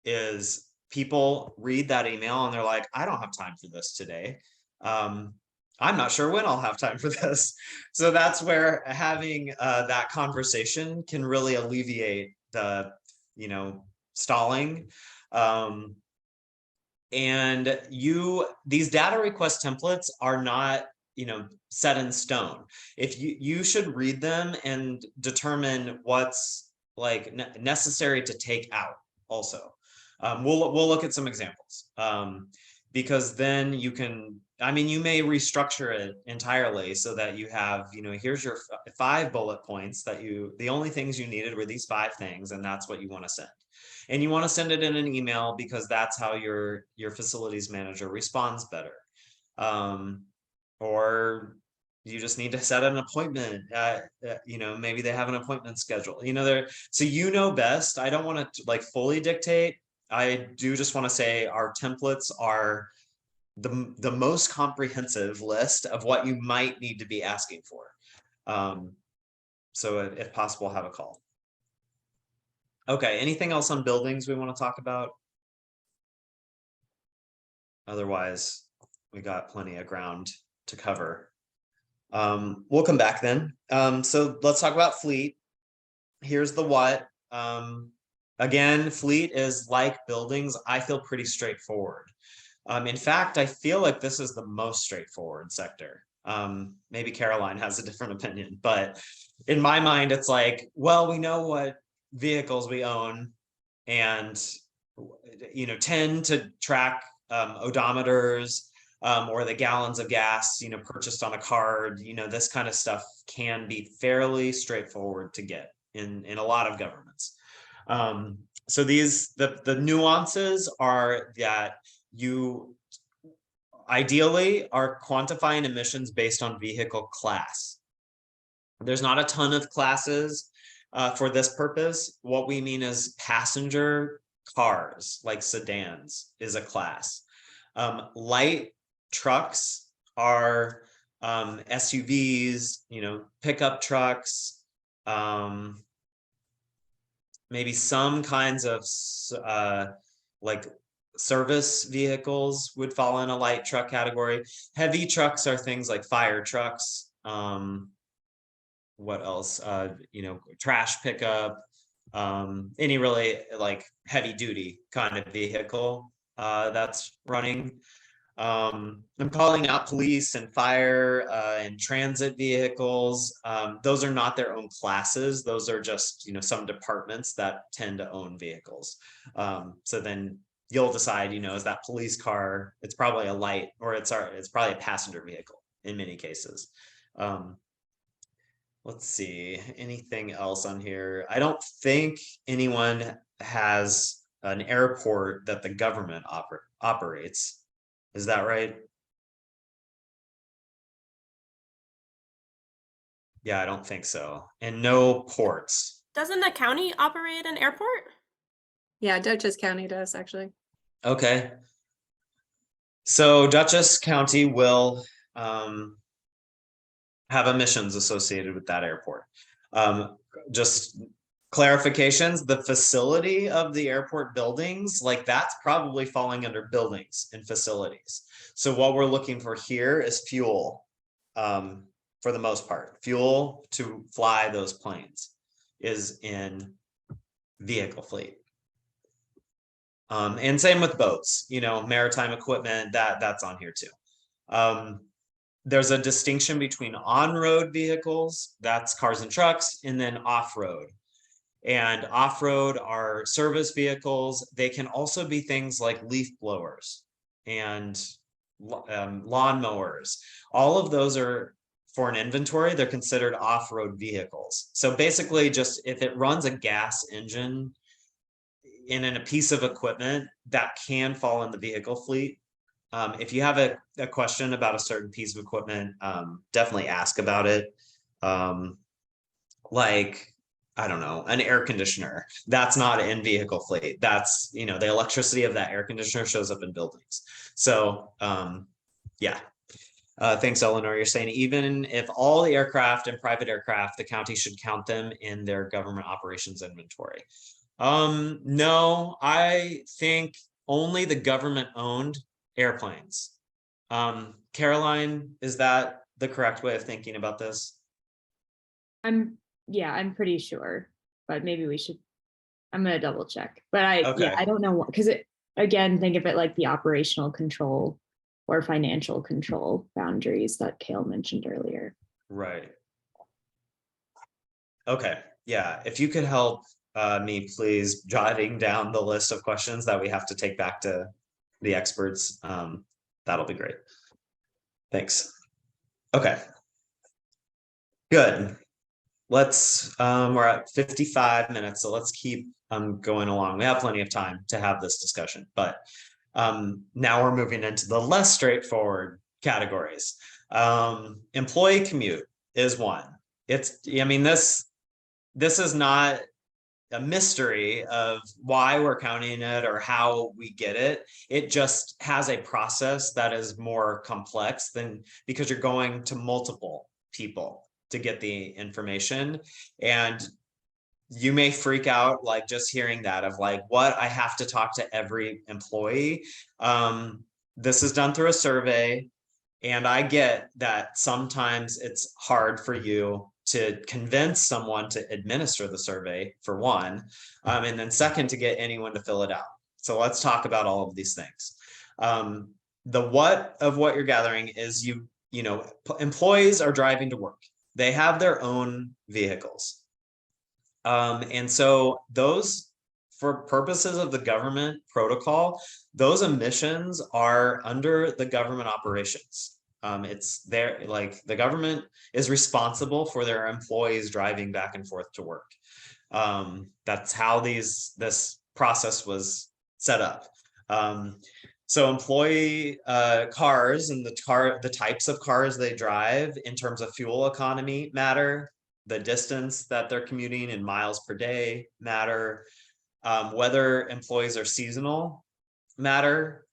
is people read that email and they're like, I don't have time for this today. I'm not sure when I'll have time for this. So that's where having that conversation can really alleviate the, stalling. And these data request templates are not, set in stone. If you should read them and determine what's like necessary to take out also. We'll look at some examples, because then you can, you may restructure it entirely so that you have, here's your 5 bullet points that the only things you needed were these 5 things, and that's what you want to send. And you want to send it in an email because that's how your facilities manager responds better. Or you just need to set an appointment. Maybe they have an appointment schedule. So best. I don't want to like fully dictate. I do just want to say our templates are the most comprehensive list of what you might need to be asking for. So if possible, have a call. Okay, anything else on buildings we want to talk about? Otherwise, we got plenty of ground to cover. We'll come back then. So let's talk about fleet. Here's the what. Again, fleet is like buildings. I feel pretty straightforward. In fact, I feel like this is the most straightforward sector. Maybe Caroline has a different opinion, but in my mind, it's like, well, we know what vehicles we own, and tend to track odometers, or the gallons of gas purchased on a card. This kind of stuff can be fairly straightforward to get in a lot of governments. So the nuances are that you ideally are quantifying emissions based on vehicle class. There's not a ton of classes for this purpose. What we mean is passenger cars, like sedans, is a class. Light trucks are SUVs, pickup trucks, maybe some kinds of like service vehicles would fall in a light truck category. Heavy trucks are things like fire trucks. What else? Trash pickup, any really like heavy duty kind of vehicle that's running. I'm calling out police and fire and transit vehicles. Those are not their own classes. Those are just, some departments that tend to own vehicles. So then you'll decide, is that police car, it's probably a light, or it's probably a passenger vehicle in many cases. Let's see, anything else on here? I don't think anyone has an airport that the government operates. Is that right? Yeah, I don't think so. And no ports. Doesn't the county operate an airport? Yeah, Dutchess County does actually. Okay. So Dutchess County will have emissions associated with that airport. Just clarifications, the facility of the airport buildings, like that's probably falling under buildings and facilities. So what we're looking for here is fuel, for the most part. Fuel to fly those planes is in vehicle fleet. And same with boats, maritime equipment, that's on here too. There's a distinction between on-road vehicles, that's cars and trucks, and then off-road. And off-road are service vehicles. They can also be things like leaf blowers and lawn mowers. All of those are for an inventory. They're considered off-road vehicles. So basically, just if it runs a gas engine in a piece of equipment, that can fall in the vehicle fleet. If you have a question about a certain piece of equipment, definitely ask about it. Like, I don't know, an air conditioner, that's not in vehicle fleet. That's, the electricity of that air conditioner shows up in buildings. So, yeah. Thanks, Eleanor. You're saying even if all the aircraft and private aircraft, the county should count them in their government operations inventory. No, I think only the government owned airplanes. Caroline, is that the correct way of thinking about this? I'm pretty sure, but maybe I'm gonna double check. But Okay. I don't know, because again, think of it like the operational control or financial control boundaries that Kale mentioned earlier. Right. Okay, yeah, if you could help me, please, jotting down the list of questions that we have to take back to the experts, that'll be great. Thanks. Okay. Good. Let's, we're at 55 minutes, so let's keep going along. We have plenty of time to have this discussion, but now we're moving into the less straightforward categories. Employee commute is one. This is not a mystery of why we're counting it or how we get it. It just has a process that is more complex than, because you're going to multiple people to get the information, and you may freak out like just hearing that of like, what, I have to talk to every employee. This is done through a survey, and I get that sometimes it's hard for you to convince someone to administer the survey, for one, and then second, to get anyone to fill it out. So let's talk about all of these things. The what of what you're gathering is employees are driving to work. They have their own vehicles. And so those, for purposes of the government protocol, those emissions are under the government operations. It's there, like the government is responsible for their employees driving back and forth to work. That's how this process was set up. So employee cars and the types of cars they drive in terms of fuel economy matter. The distance that they're commuting in miles per day matter. Whether employees are seasonal matter,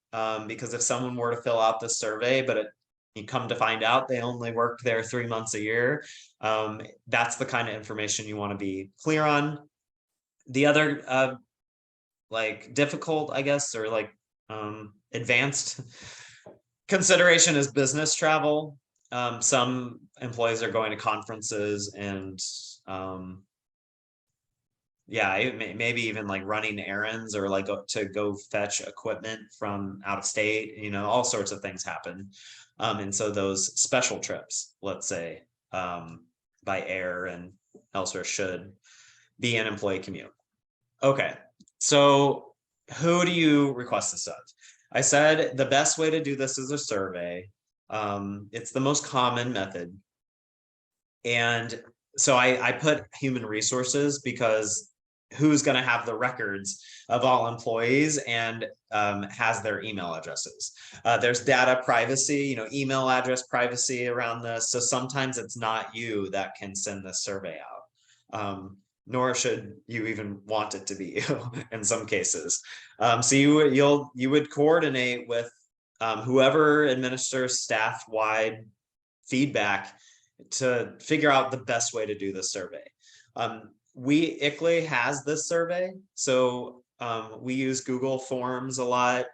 because if someone were to fill out this survey, but you come to find out they only work there 3 months a year, that's the kind of information you want to be clear on. The other like difficult, I guess, or like advanced consideration is business travel. Some employees are going to conferences and maybe even like running errands or like to go fetch equipment from out of state, all sorts of things happen. And so those special trips, let's say, by air and elsewhere, should be an employee commute. Okay, so who do you request this of? I said the best way to do this is a survey. It's the most common method. And so I put human resources because who's going to have the records of all employees and has their email addresses. There's data privacy, email address privacy around this. So sometimes it's not you that can send this survey out. Nor should you even want it to be you in some cases. So you would coordinate with whoever administers staff-wide feedback to figure out the best way to do this survey. ICLEI has this survey, so we use Google Forms a lot.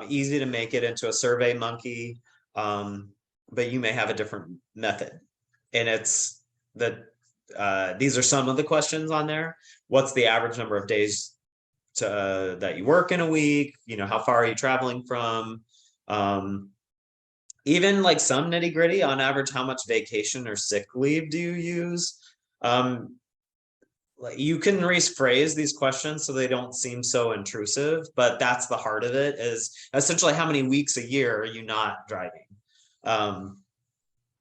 Easy to make it into a Survey Monkey, but you may have a different method. And it's these are some of the questions on there. What's the average number of days that you work in a week, you know, how far are you traveling from? Even like some nitty gritty, on average, how much vacation or sick leave do you use? Like you can rephrase these questions so they don't seem so intrusive, but that's the heart of it, is essentially how many weeks a year are you not driving?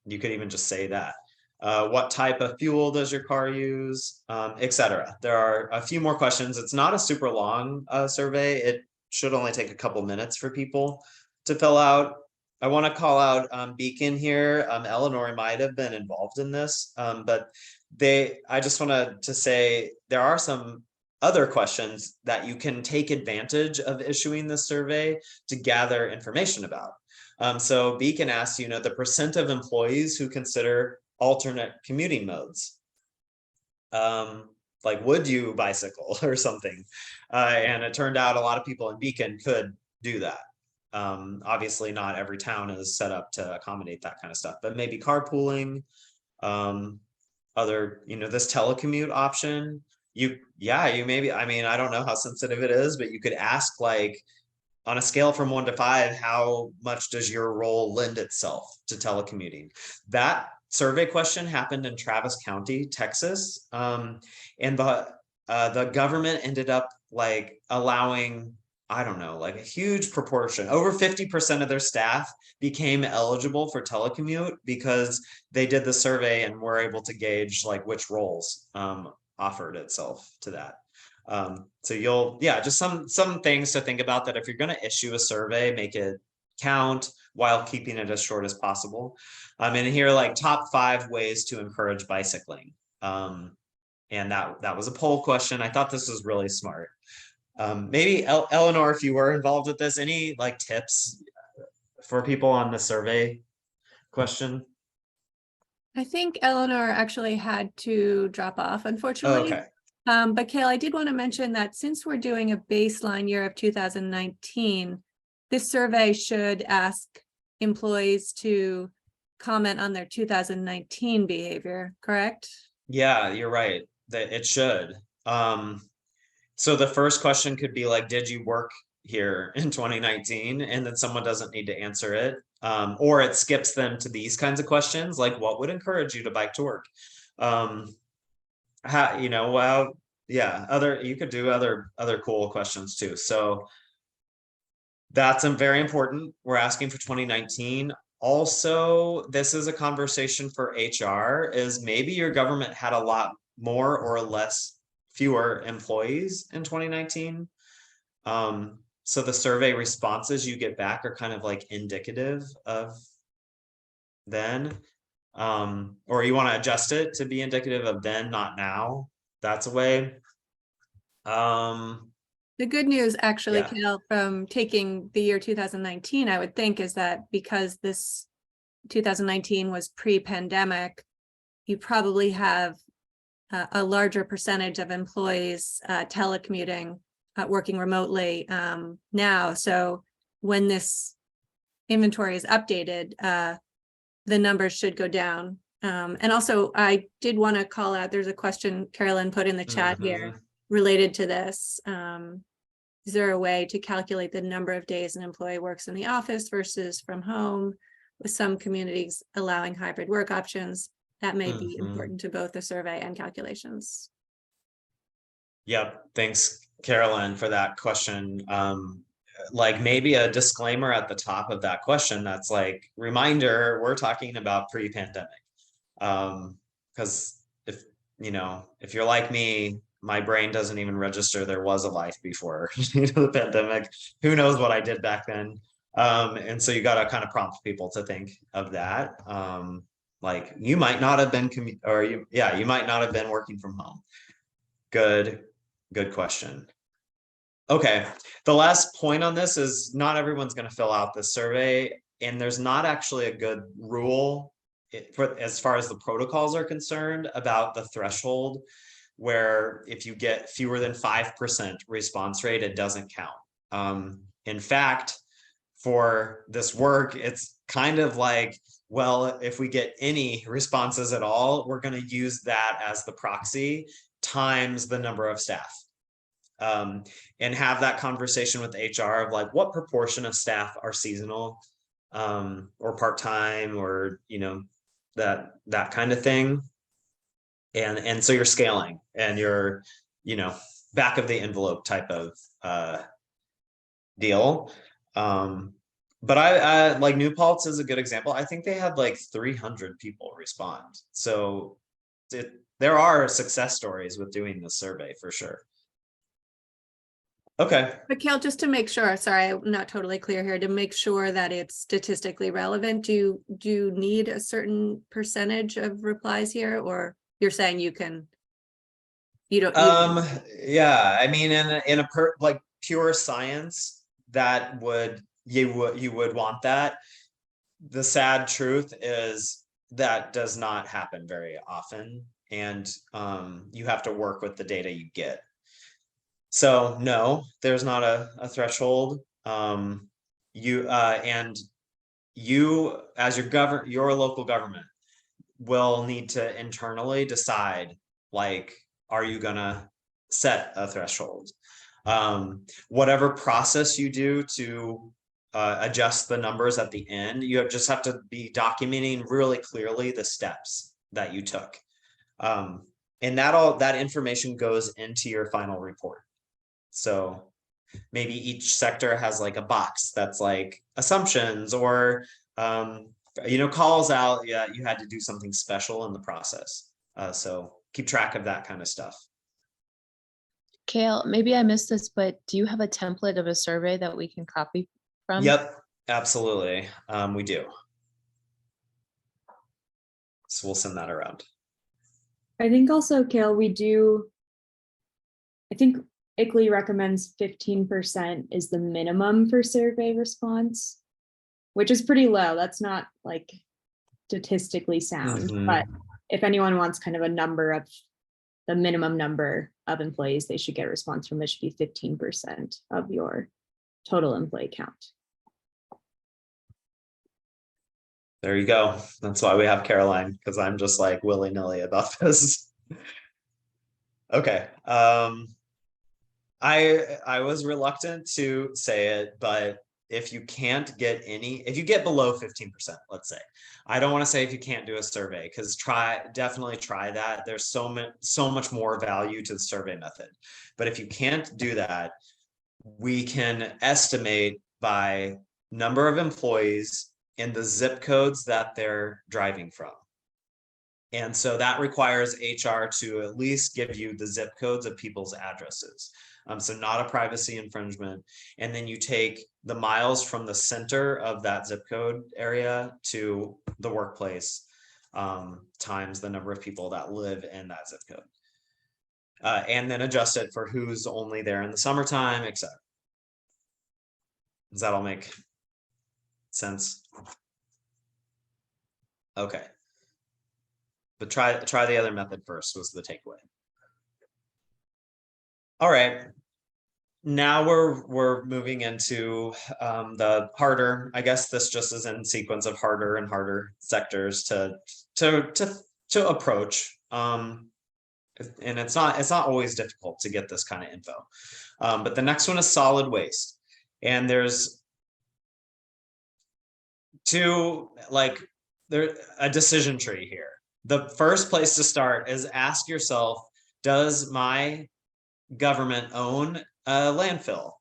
You could even just say that. What type of fuel does your car use, etc. There are a few more questions. It's not a super long survey. It should only take a couple minutes for people to fill out. I want to call out Beacon here. Eleanor might have been involved in this, but I just wanted to say there are some other questions that you can take advantage of issuing this survey to gather information about. So Beacon asks, you know, the percent of employees who consider alternate commuting modes. Like, would you bicycle or something? And it turned out a lot of people in Beacon could do that. Obviously not every town is set up to accommodate that kind of stuff, but maybe carpooling, other, you know, this telecommute option, you maybe, I mean, I don't know how sensitive it is, but you could ask, like, on a scale from 1 to 5, how much does your role lend itself to telecommuting? That survey question happened in Travis County, Texas. And the government ended up like allowing, I don't know, like a huge proportion, over 50% of their staff became eligible for telecommute because they did the survey and were able to gauge like which roles offered itself to that. So just some things to think about, that if you're going to issue a survey, make it count while keeping it as short as possible. And here, like, top 5 ways to encourage bicycling. And that was a poll question. I thought this was really smart. Maybe Eleanor, if you were involved with this, any like tips for people on the survey question? I think Eleanor actually had to drop off, unfortunately. Okay. But Kale, I did want to mention that since we're doing a baseline year of 2019, this survey should ask employees to comment on their 2019 behavior, correct? Yeah, you're right. That it should. So the first question could be like, did you work here in 2019? And then someone doesn't need to answer it. Or it skips them to these kinds of questions, like what would encourage you to bike to work? How, you know, well, yeah, you could do other cool questions too. So that's very important. We're asking for 2019. Also, this is a conversation for HR, is maybe your government had a lot more or fewer employees in 2019. So the survey responses you get back are kind of like indicative of then. Or you want to adjust it to be indicative of then, not now. That's a way. The good news, actually, Yeah. Kale, from taking the year 2019, I would think, is that because this 2019 was pre-pandemic, you probably have a larger percentage of employees telecommuting, working remotely now. So when this inventory is updated, the numbers should go down. And also, I did want to call out, there's a question Carolyn put in the chat here related to this. Is there a way to calculate the number of days an employee works in the office versus from home, with some communities allowing hybrid work options? That may be important to both the survey and calculations. Yep. Thanks, Carolyn, for that question. Like maybe a disclaimer at the top of that question that's like, reminder, we're talking about pre-pandemic. Because if you're like me, my brain doesn't even register there was a life before the pandemic. Who knows what I did back then? And so you got to kind of prompt people to think of that. Like you might not have been you might not have been working from home. Good question. Okay, the last point on this is not everyone's going to fill out this survey, and there's not actually a good rule as far as the protocols are concerned about the threshold, where if you get fewer than 5% response rate, it doesn't count. In fact, for this work, it's kind of like, well, if we get any responses at all, we're going to use that as the proxy times the number of staff. and have that conversation with HR of like what proportion of staff are seasonal or part-time, or that kind of thing. And so you're scaling and you're back of the envelope type of deal. But I like New Paltz is a good example. I think they had like 300 people respond. So there are success stories with doing this survey for sure. Okay. Mikhail, just to make sure, sorry, I'm not totally clear here, to make sure that it's statistically relevant, do you need a certain percentage of replies here, or you're saying you don't? Yeah, I mean, in a like pure science, that you would want that. The sad truth is that does not happen very often, and you have to work with the data you get. So no, there's not a threshold. You as your local government will need to internally decide, like, are you gonna set a threshold? Whatever process you do to adjust the numbers at the end, you just have to be documenting really clearly the steps that you took. And that information goes into your final report. So maybe each sector has like a box that's like assumptions or calls out, yeah, you had to do something special in the process. So keep track of that kind of stuff. Kale, maybe I missed this, but do you have a template of a survey that we can copy from? Yep, absolutely. We do. So we'll send that around. I think also, Kale, I think ICLEI recommends 15% is the minimum for survey response, which is pretty low. That's not like statistically sound, but if anyone wants kind of a number of the minimum number of employees they should get a response from, it should be 15% of your total employee count. There you go. That's why we have Caroline, because I'm just like willy-nilly about this. Okay. I was reluctant to say it, but if you get below 15%, let's say, I don't want to say if you can't do a survey, because definitely try that. There's so much more value to the survey method. But if you can't do that, we can estimate by number of employees in the zip codes that they're driving from. And so that requires HR to at least give you the zip codes of people's addresses. So not a privacy infringement. And then you take the miles from the center of that zip code area to the workplace times the number of people that live in that zip code. And then adjust it for who's only there in the summertime, etc. Does that all make sense? Okay. But try the other method first was the takeaway. All right. Now we're moving into the harder, I guess this just is in sequence of harder and harder sectors to approach. And it's not always difficult to get this kind of info. But the next one is solid waste. And there's a decision tree here. The first place to start is ask yourself, does my government own a landfill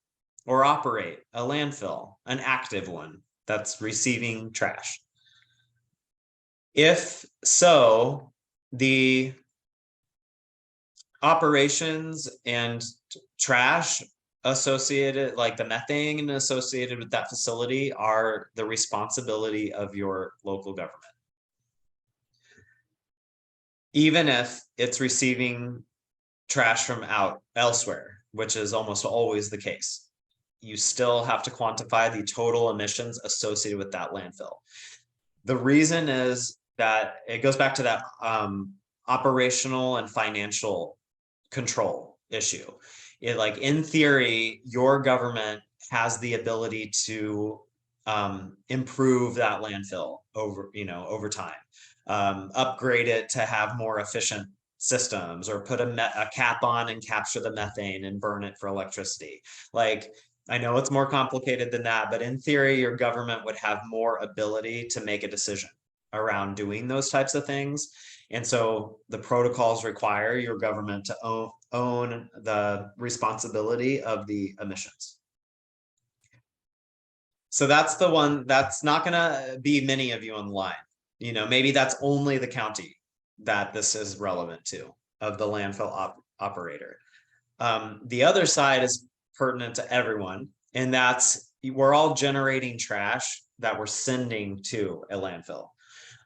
or operate a landfill, an active one that's receiving trash? If so, the operations and trash associated, like the methane associated with that facility, are the responsibility of your local government. Even if it's receiving trash from elsewhere, which is almost always the case, you still have to quantify the total emissions associated with that landfill. The reason is that it goes back to that operational and financial control issue. In theory, your government has the ability to improve that landfill over time, upgrade it to have more efficient systems, or put a cap on and capture the methane and burn it for electricity. Like, I know it's more complicated than that, but in theory, your government would have more ability to make a decision around doing those types of things. And so the protocols require your government to own the responsibility of the emissions. So that's the one that's not going to be many of you online. You know, maybe that's only the county that this is relevant to, of the landfill operator. The other side is pertinent to everyone, and that's we're all generating trash that we're sending to a landfill.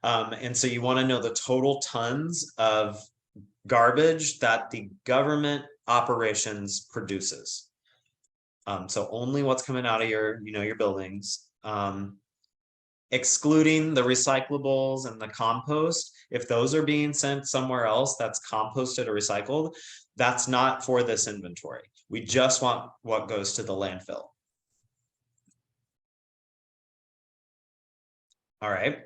And so you want to know the total tons of garbage that the government operations produces. So only what's coming out of your, your buildings, excluding the recyclables and the compost. If those are being sent somewhere else that's composted or recycled, that's not for this inventory. We just want what goes to the landfill. All right.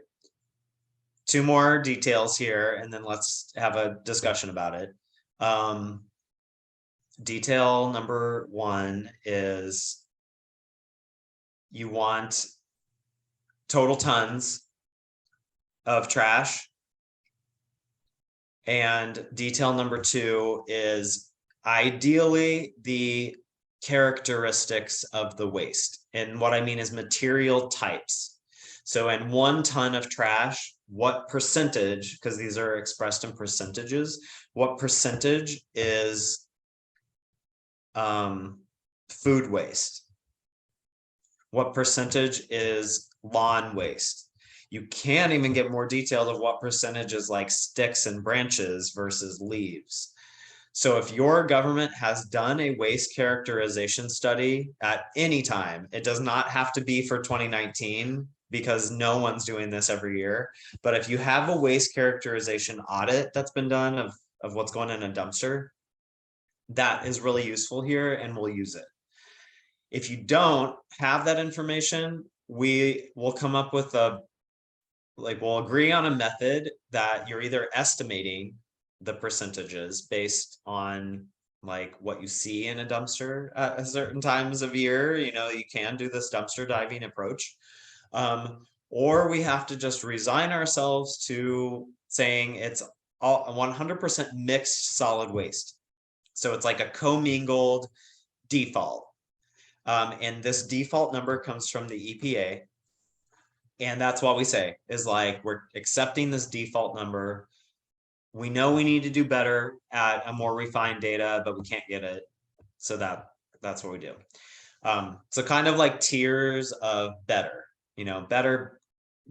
2 more details here, and then let's have a discussion about it. Detail number 1 is you want total tons of trash. And detail number 2 is ideally the characteristics of the waste. And what I mean is material types. So in 1 ton of trash, what percentage, because these are expressed in percentages, what percentage is food waste? What percentage is lawn waste? You can't even get more detailed of what percentage is like sticks and branches versus leaves. So if your government has done a waste characterization study at any time, it does not have to be for 2019 because no one's doing this every year. But if you have a waste characterization audit that's been done of what's going in a dumpster, that is really useful here and we'll use it. If you don't have that information, we will come up with we'll agree on a method that you're either estimating the percentages based on like what you see in a dumpster at certain times of year. You can do this dumpster diving approach. Or we have to just resign ourselves to saying it's all 100% mixed solid waste. So it's like a commingled default. And this default number comes from the EPA. And that's what we say is like, we're accepting this default number. We know we need to do better at a more refined data, but we can't get it. So that's what we do. So kind of like tiers of better, better,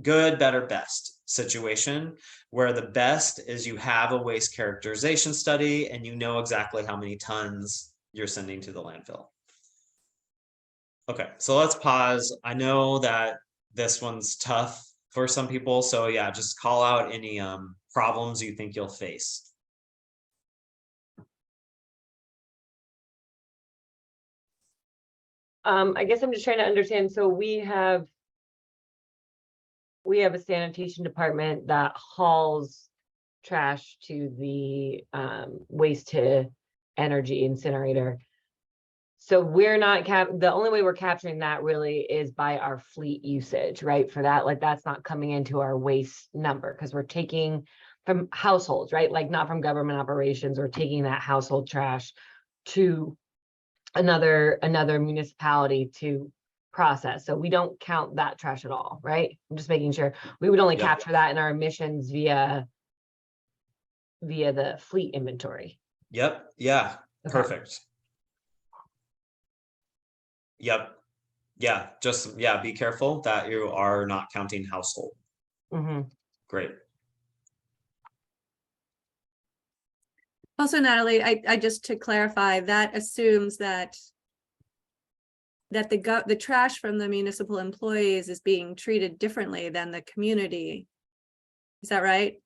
good, better, best situation, where the best is you have a waste characterization study and you know exactly how many tons you're sending to the landfill. Okay, so let's pause. I know that this one's tough for some people. So yeah, just call out any problems you think you'll face. I guess I'm just trying to understand. So we have a sanitation department that hauls trash to the waste to energy incinerator. So we're not the only way we're capturing that really is by our fleet usage, right? For that, like that's not coming into our waste number because we're taking from households, right? Like not from government operations. We're taking that household trash to another municipality to process. So we don't count that trash at all, right? I'm just making sure. We would only capture that in our emissions via the fleet inventory. Yep. Yeah. Okay. Perfect. Yep. Yeah. Just, be careful that you are not counting household. Mm-hmm. Great. Also, Natalie, I just to clarify, that assumes that the trash from the municipal employees is being treated differently than the community. Is that right?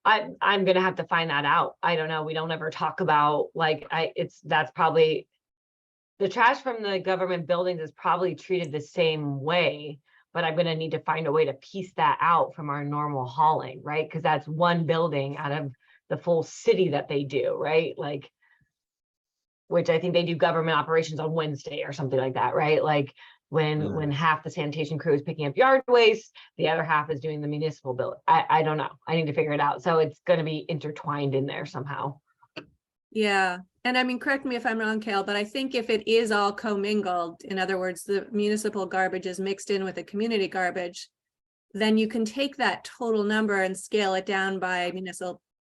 I'm gonna have to find that out. I don't know. We don't ever talk about that's probably the trash from the government buildings is probably treated the same way, but I'm gonna need to find a way to piece that out from our normal hauling, right? Because that's one building out of the full city that they do, right? Like, which I think they do government operations on Wednesday or something like that, right? Like when half the sanitation crew is picking up yard waste, the other half is doing the municipal bill. I don't know. I need to figure it out. So it's going to be intertwined in there somehow. Yeah, and I mean, correct me if I'm wrong, Kale, but I think if it is all commingled, in other words, the municipal garbage is mixed in with the community garbage, then you can take that total number and scale it down by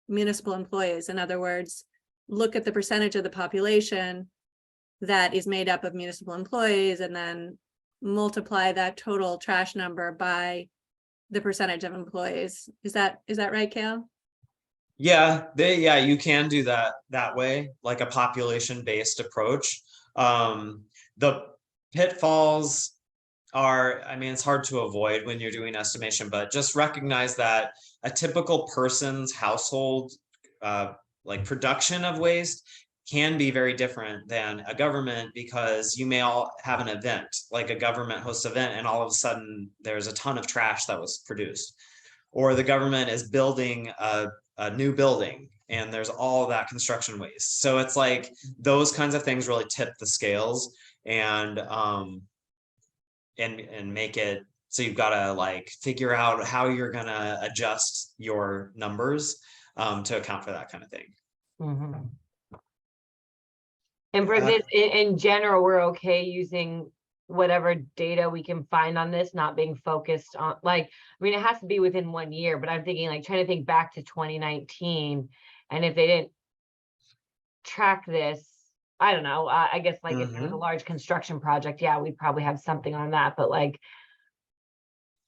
municipal employees. In other words, look at the percentage of the population that is made up of municipal employees and then multiply that total trash number by the percentage of employees. Is that right, Kale? Yeah, you can do that way, like a population-based approach. The pitfalls are, I mean, it's hard to avoid when you're doing estimation, but just recognize that a typical person's household like production of waste can be very different than a government, because you may all have an event, like a government hosts event, and all of a sudden there's a ton of trash that was produced. Or the government is building a new building and there's all that construction waste. So it's like those kinds of things really tip the scales and make it so you've got to like figure out how you're gonna adjust your numbers to account for that kind of thing. Mm-hmm. And for this, in general, we're okay using whatever data we can find on this, not being focused on, like, I mean, it has to be within 1 year, but I'm thinking like trying to think back to 2019. And if they didn't track this, I don't know, I guess like if it was a large construction project, yeah, we'd probably have something on that, but like,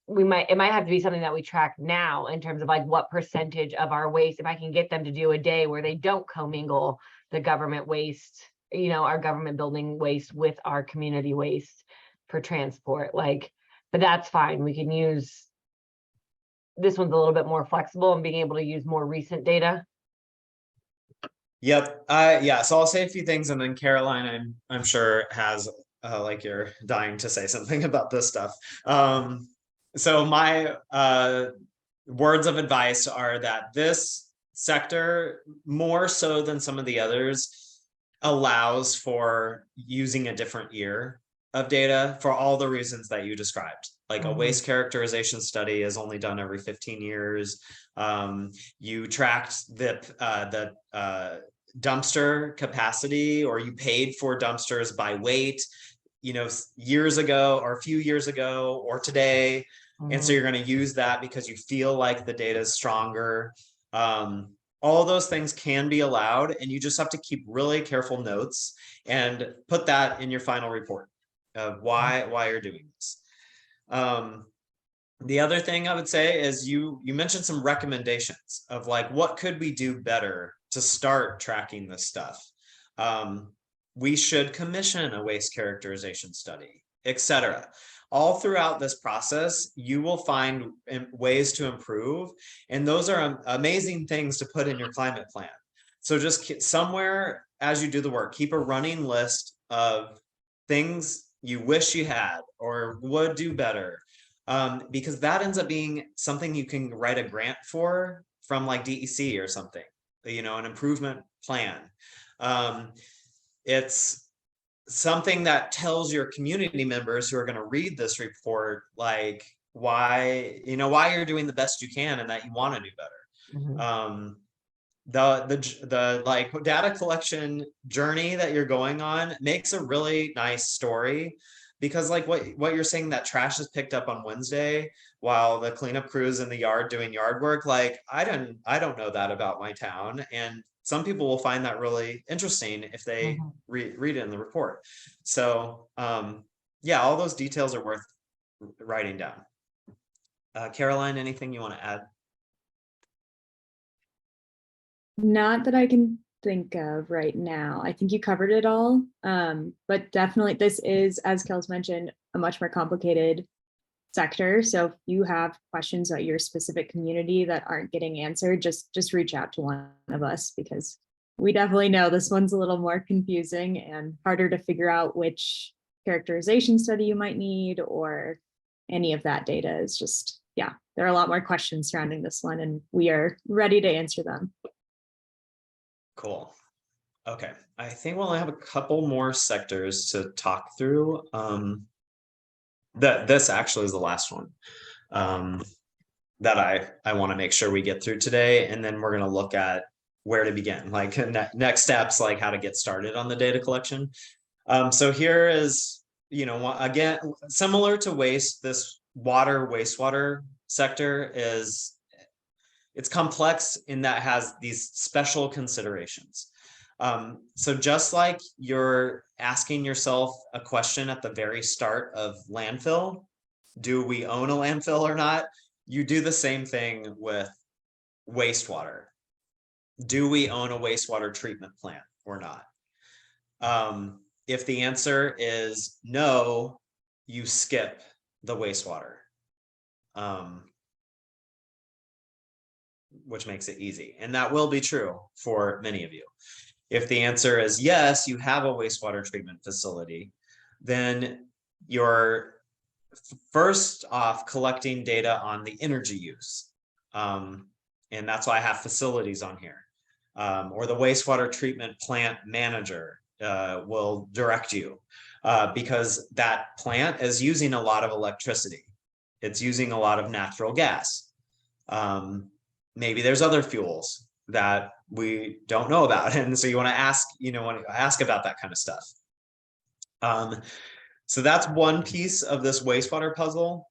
it might have to be something that we track now in terms of like what percentage of our waste, if I can get them to do a day where they don't commingle the government waste, you know, our government building waste with our community waste for transport, like, but that's fine. We can use, this one's a little bit more flexible and being able to use more recent data. Yep. Yeah. So I'll say a few things, and then Caroline, I'm sure has like you're dying to say something about this stuff. So my words of advice are that this sector, more so than some of the others, allows for using a different year of data for all the reasons that you described. Like a waste characterization study is only done every 15 years. You tracked the dumpster capacity, or you paid for dumpsters by weight, you know, years ago or a few years ago or today. And so you're going to use that because you feel like the data is stronger. All those things can be allowed, and you just have to keep really careful notes and put that in your final report of why you're doing this. The other thing I would say is you mentioned some recommendations of like, what could we do better to start tracking this stuff? We should commission a waste characterization study, etc. All throughout this process, you will find ways to improve, and those are amazing things to put in your climate plan. So just somewhere as you do the work, keep a running list of things you wish you had or would do better, because that ends up being something you can write a grant for from like DEC or something, you know, an improvement plan. It's something that tells your community members who are going to read this report, like why you're doing the best you can and that you want to do better. The like data collection journey that you're going on makes a really nice story, because like what you're saying, that trash is picked up on Wednesday while the cleanup crew is in the yard doing yard work. Like I don't know that about my town, and some people will find that really interesting if they read it in the report. So yeah, all those details are worth writing down. Caroline, anything you want to add? Not that I can think of right now. I think you covered it all. But definitely this is, as Kel's mentioned, a much more complicated sector. So if you have questions about your specific community that aren't getting answered, just reach out to one of us, because we definitely know this one's a little more confusing and harder to figure out which characterization study you might need, or any of that data is just, yeah, there are a lot more questions surrounding this one, and we are ready to answer them. Cool. Okay, I think we'll only have a couple more sectors to talk through. This actually is the last one that I want to make sure we get through today, and then we're going to look at where to begin, like next steps, like how to get started on the data collection. So here is, again, similar to waste, this wastewater sector it's complex in that it has these special considerations. So just like you're asking yourself a question at the very start of landfill, do we own a landfill or not? You do the same thing with wastewater. Do we own a wastewater treatment plant or not? If the answer is no, you skip the wastewater, which makes it easy. And that will be true for many of you. If the answer is yes, you have a wastewater treatment facility, then you're first off collecting data on the energy use. And that's why I have facilities on here. Or the wastewater treatment plant manager will direct you because that plant is using a lot of electricity. It's using a lot of natural gas. Maybe there's other fuels that we don't know about. And so you want to ask about that kind of stuff. So that's one piece of this wastewater puzzle.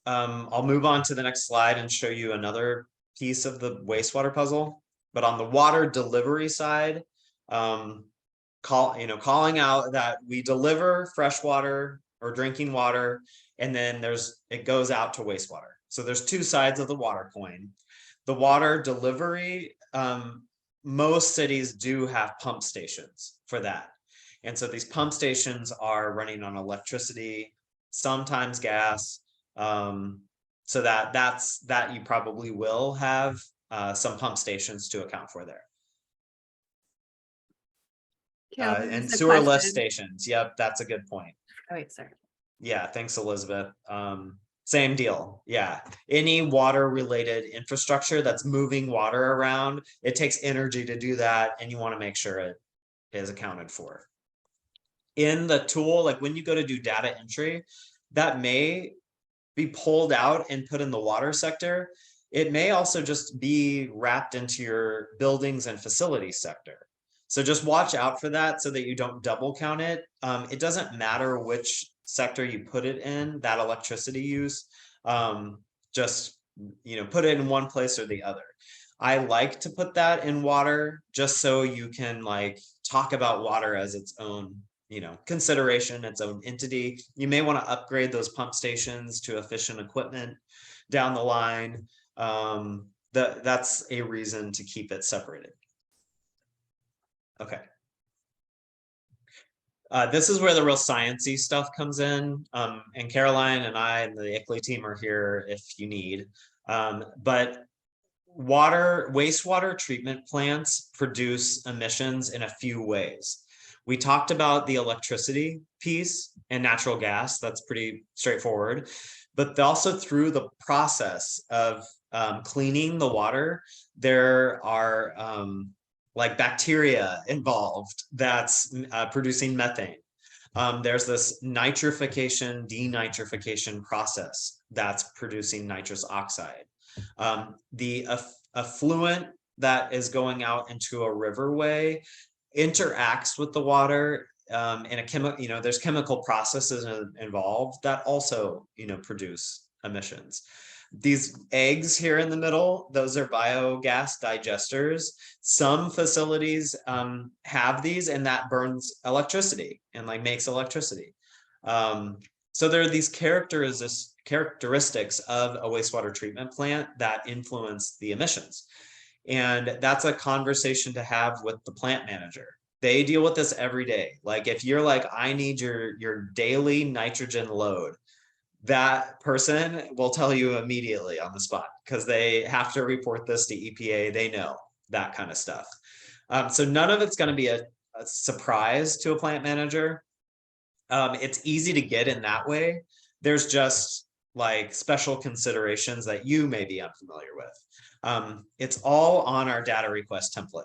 I'll move on to the next slide and show you another piece of the wastewater puzzle. But on the water delivery side, calling out that we deliver fresh water or drinking water, and then it goes out to wastewater. So there's two sides of the water coin. The water delivery, most cities do have pump stations for that. And so these pump stations are running on electricity, sometimes gas. So that you probably will have some pump stations to account for there. And sewer lift stations. Yep, that's a good point. Oh, wait, sorry. Yeah, thanks, Elizabeth. Same deal. Yeah, any water related infrastructure that's moving water around, it takes energy to do that, and you want to make sure it is accounted for. In the tool, like when you go to do data entry, that may be pulled out and put in the water sector. It may also just be wrapped into your buildings and facilities sector. So just watch out for that so that you don't double count it. It doesn't matter which sector you put it in, that electricity use. Just put it in one place or the other. I like to put that in water just so you can talk about water as its own consideration, its own entity. You may want to upgrade those pump stations to efficient equipment down the line. That's a reason to keep it separated. Okay. This is where the real sciencey stuff comes in. And Caroline and I and the ICLEI team are here if you need. But wastewater treatment plants produce emissions in a few ways. We talked about the electricity piece and natural gas. That's pretty straightforward. But also through the process of cleaning the water, there are bacteria involved that's producing methane. There's this nitrification, denitrification process that's producing nitrous oxide. The effluent that is going out into a riverway interacts with the water in a chemical, there's chemical processes involved that also, produce emissions. These eggs here in the middle, those are biogas digesters. Some facilities have these, and that burns electricity and makes electricity. So there are these characteristics of a wastewater treatment plant that influence the emissions. And that's a conversation to have with the plant manager. They deal with this every day. If you're I need your daily nitrogen load, that person will tell you immediately on the spot because they have to report this to EPA. They know that kind of stuff. So none of it's going to be a surprise to a plant manager. It's easy to get in that way. There's just special considerations that you may be unfamiliar with. It's all on our data request template.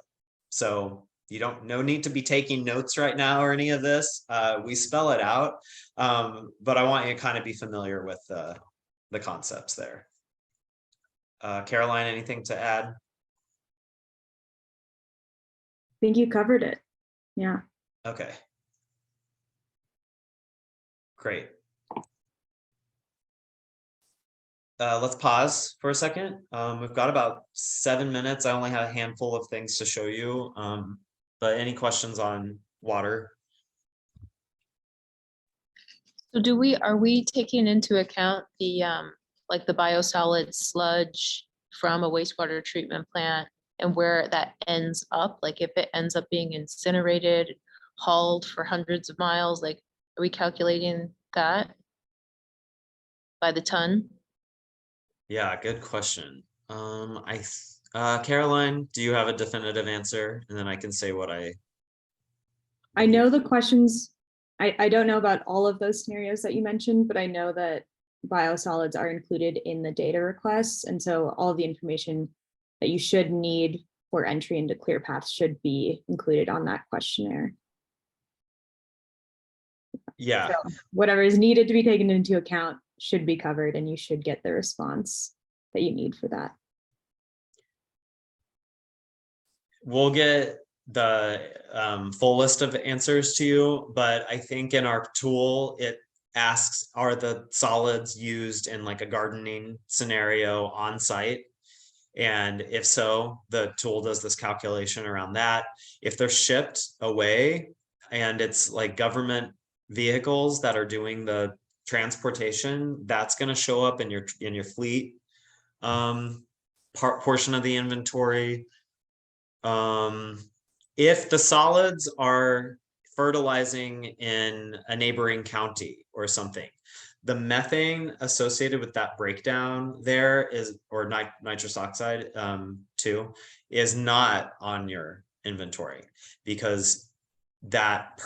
So you don't, no need to be taking notes right now or any of this. We spell it out. But I want you to kind of be familiar with the concepts there. Caroline, anything to add? I think you covered it. Yeah. Okay. Great. Let's pause for a second. We've got about 7 minutes. I only have a handful of things to show you. But any questions on water? So are we taking into account the, like the biosolid sludge from a wastewater treatment plant and where that ends up? Like if it ends up being incinerated, hauled for hundreds of miles, like, are we calculating that by the ton? Yeah, good question. Caroline, do you have a definitive answer? And then I can say what I know the questions, I don't know about all of those scenarios that you mentioned, but I know that biosolids are included in the data requests. And so all the information that you should need for entry into ClearPath should be included on that questionnaire. Yeah. So whatever is needed to be taken into account should be covered, and you should get the response that you need for that. We'll get the full list of answers to you, but I think in our tool, it asks, are the solids used in like a gardening scenario on site? And if so, the tool does this calculation around that. If they're shipped away and it's like government vehicles that are doing the transportation, that's going to show up in your fleet portion of the inventory. If the solids are fertilizing in a neighboring county or something, the methane associated with that breakdown there is, or nitrous oxide too, is not on your inventory, because that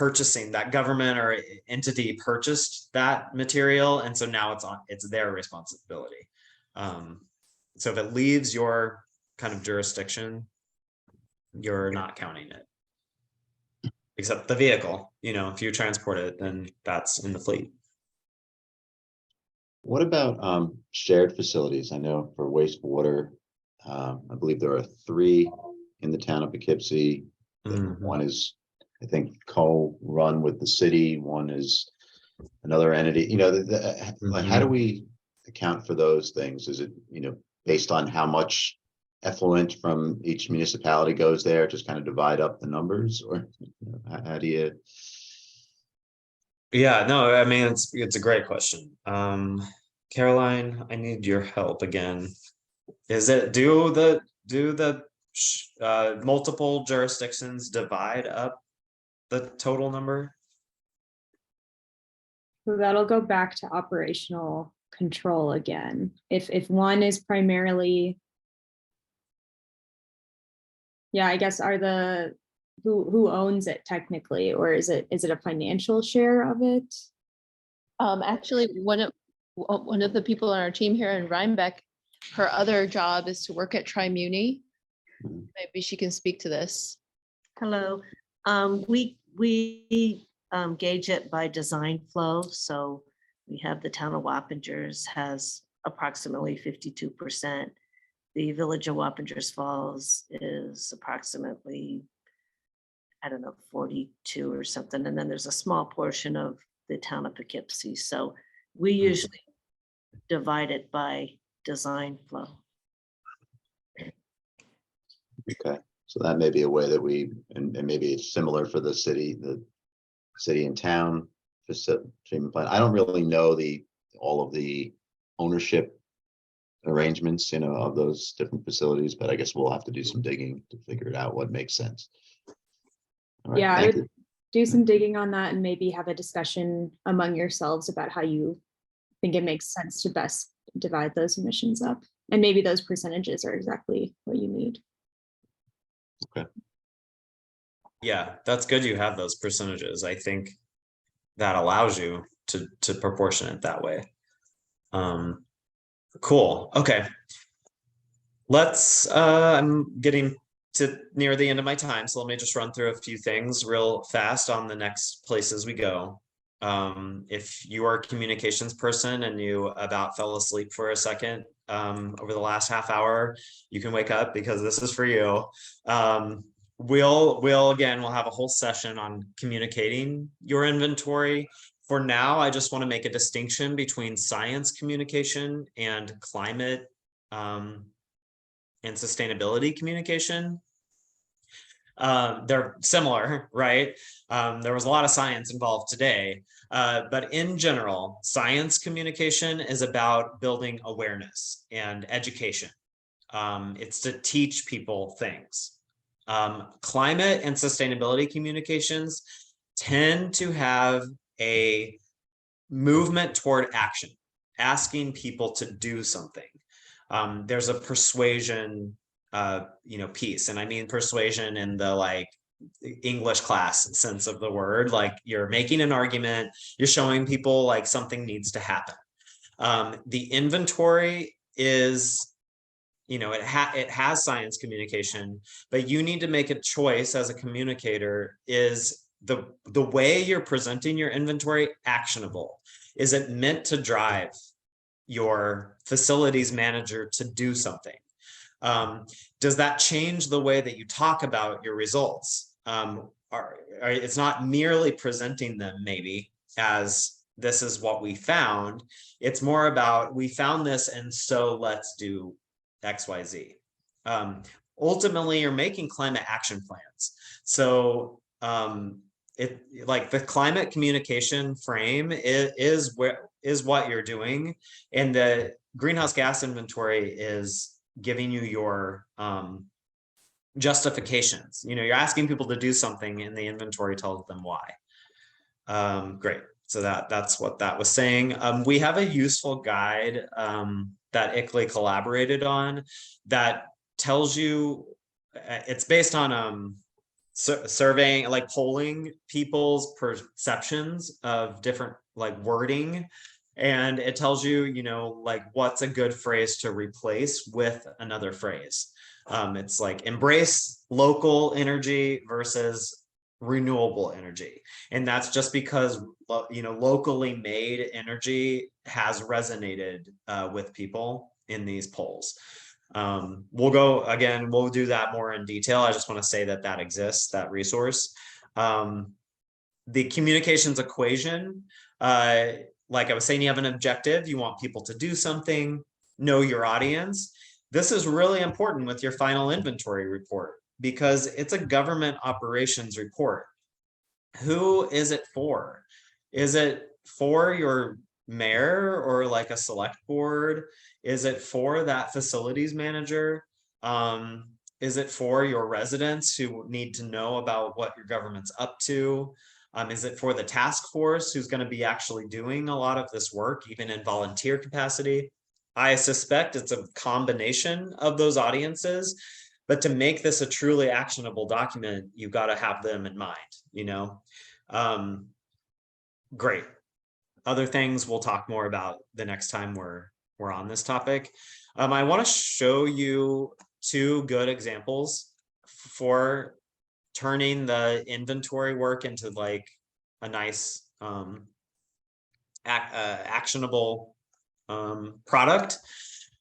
government or entity purchased that material, and so now it's their responsibility. So if it leaves your kind of jurisdiction, you're not counting it, except the vehicle. If you transport it, then that's in the fleet. What about shared facilities? I know for wastewater, I believe there are 3 in the town of Poughkeepsie. One is, I think, co-run with the city. One is another entity. Like, how do we account for those things? Is it, based on how much effluent from each municipality goes there, just kind of divide up the numbers, or how do you? Yeah, no, I mean, it's a great question. Caroline, I need your help again. Is it, do the multiple jurisdictions divide up the total number? So that'll go back to operational control again. If one is primarily, yeah, I guess who owns it technically, or is it a financial share of it? Actually, one of the people on our team here in Rhinebeck, her other job is to work at Trimuni. Maybe she can speak to this. Hello. We gauge it by design flow. So we have the town of Wappingers has approximately 52%. The village of Wappingers Falls is approximately, I don't know, 42 or something. And then there's a small portion of the town of Poughkeepsie. So we usually divide it by design flow. Okay, so that may be a way that and maybe it's similar for the city and town treatment plant. I don't really know all of the ownership arrangements, of those different facilities, but I guess we'll have to do some digging to figure it out what makes sense. All right, Yeah, I thank would you. do some digging on that and maybe have a discussion among yourselves about how you think it makes sense to best divide those emissions up. And maybe those percentages are exactly what you need. Okay. Yeah, that's good you have those percentages. I think that allows you to proportion it that way. Cool. Okay. I'm getting to near the end of my time, so let me just run through a few things real fast on the next places we go. If you are a communications person and you about fell asleep for a second over the last half hour, you can wake up because this is for you. We'll have a whole session on communicating your inventory. For now, I just want to make a distinction between science communication and climate and sustainability communication. They're similar, right? There was a lot of science involved today, but in general, science communication is about building awareness and education. It's to teach people things. Climate and sustainability communications tend to have a movement toward action, asking people to do something. There's a persuasion piece, and I mean persuasion in the like English class sense of the word, like you're making an argument, you're showing people like something needs to happen. The inventory is, it has science communication, but you need to make a choice as a communicator. Is the way you're presenting your inventory actionable? Is it meant to drive your facilities manager to do something? Does that change the way that you talk about your results? It's not merely presenting them maybe as this is what we found. It's more about we found this and so let's do XYZ. Ultimately, you're making climate action plans. So like the climate communication frame is what you're doing, and the greenhouse gas inventory is giving you your justifications. You're asking people to do something and the inventory tells them why. Great. So that's what that was saying. We have a useful guide that ICLEI collaborated on that tells you, it's based on surveying, like polling people's perceptions of different like wording. And it tells you, like what's a good phrase to replace with another phrase. It's like embrace local energy versus renewable energy. And that's just because, locally made energy has resonated with people in these polls. We'll do that more in detail. I just want to say that exists, that resource. The communications equation, like I was saying, you have an objective, you want people to do something, know your audience. This is really important with your final inventory report because it's a government operations report. Who is it for? Is it for your mayor or like a select board? Is it for that facilities manager? Is it for your residents who need to know about what your government's up to? Is it for the task force who's going to be actually doing a lot of this work, even in volunteer capacity? I suspect it's a combination of those audiences, but to make this a truly actionable document, you've got to have them in mind, Great. Other things we'll talk more about the next time we're on this topic. I want to show you two good examples for turning the inventory work into like a nice actionable product.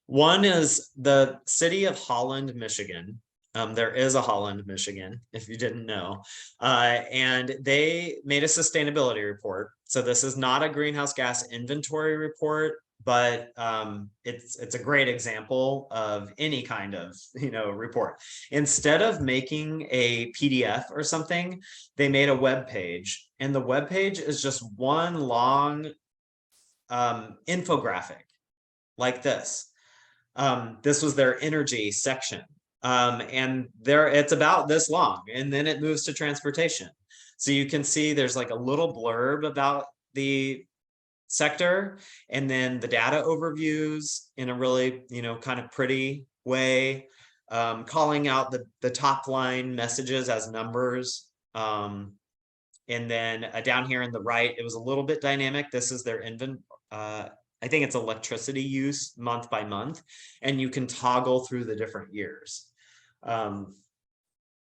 One is the city of Holland, Michigan. There is a Holland, Michigan, if you didn't know, and they made a sustainability report. So this is not a greenhouse gas inventory report, but it's a great example of any kind of report. Instead of making a PDF or something, they made a web page, and the web page is just one long infographic like this. This was their energy section, and it's about this long, and then it moves to transportation. So you can see there's like a little blurb about the sector, and then the data overviews in a really kind of pretty way, calling out the top line messages as numbers, and then down here in the right, it was a little bit dynamic. This is their I think it's electricity use month by month, and you can toggle through the different years.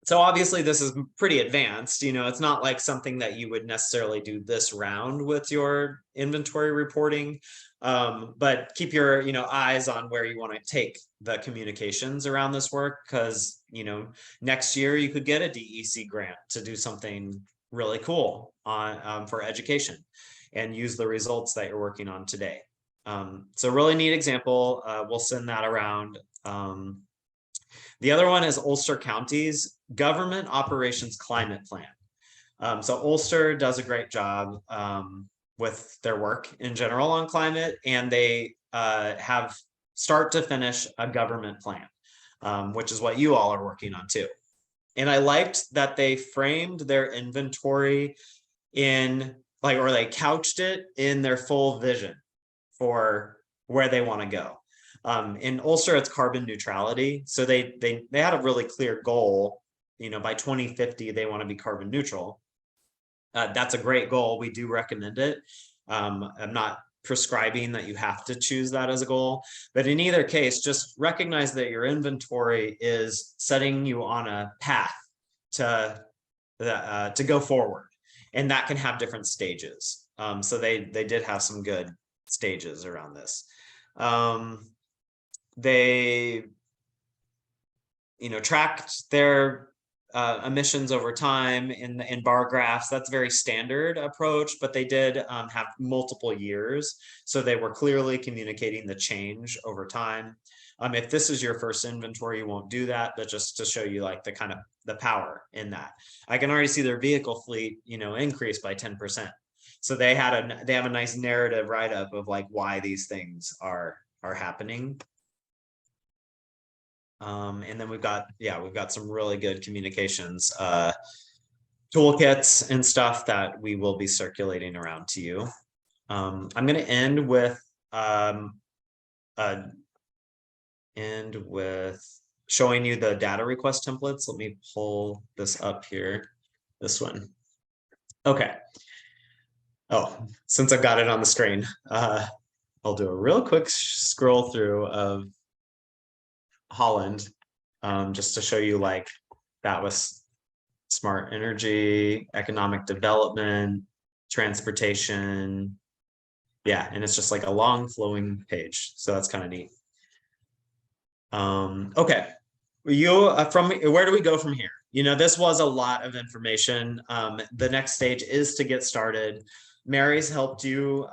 So obviously this is pretty advanced, you know, it's not like something that you would necessarily do this round with your inventory reporting. But keep your, you know, eyes on where you want to take the communications around this work, because, you know, next year you could get a DEC grant to do something really cool on for education and use the results that you're working on today. So really neat example. We'll send that around. The other one is Ulster County's Government Operations Climate Plan. So Ulster does a great job with their work in general on climate, and they have start to finish a government plan, which is what you all are working on too. And I liked that they framed their inventory in like, or they couched it in their full vision for where they want to go. In Ulster, it's carbon neutrality. So they had a really clear goal, you know, by 2050, they want to be carbon neutral. That's a great goal. We do recommend it. I'm not prescribing that you have to choose that as a goal, but in either case, just recognize that your inventory is setting you on a path to go forward, and that can have different stages. So they did have some good stages around this. They, you know, tracked their emissions over time in bar graphs. That's a very standard approach, but they did have multiple years. So they were clearly communicating the change over time. If this is your first inventory, you won't do that, but just to show you like the kind of the power in that. I can already see their vehicle fleet, you know, increase by 10%. So they have a nice narrative write-up of like why these things are happening. And then we've got some really good communications toolkits and stuff that we will be circulating around to you. I'm going to end with showing you the data request templates. Let me pull this up here. This one. Okay. Oh, since I've got it on the screen, I'll do a real quick scroll through of Holland, just to show you like that was smart energy, economic development, transportation. Yeah, and it's just like a long flowing page. So that's kind of neat. Okay, from where do we go from here? You know, this was a lot of information. The next stage is to get started. Mary's helped you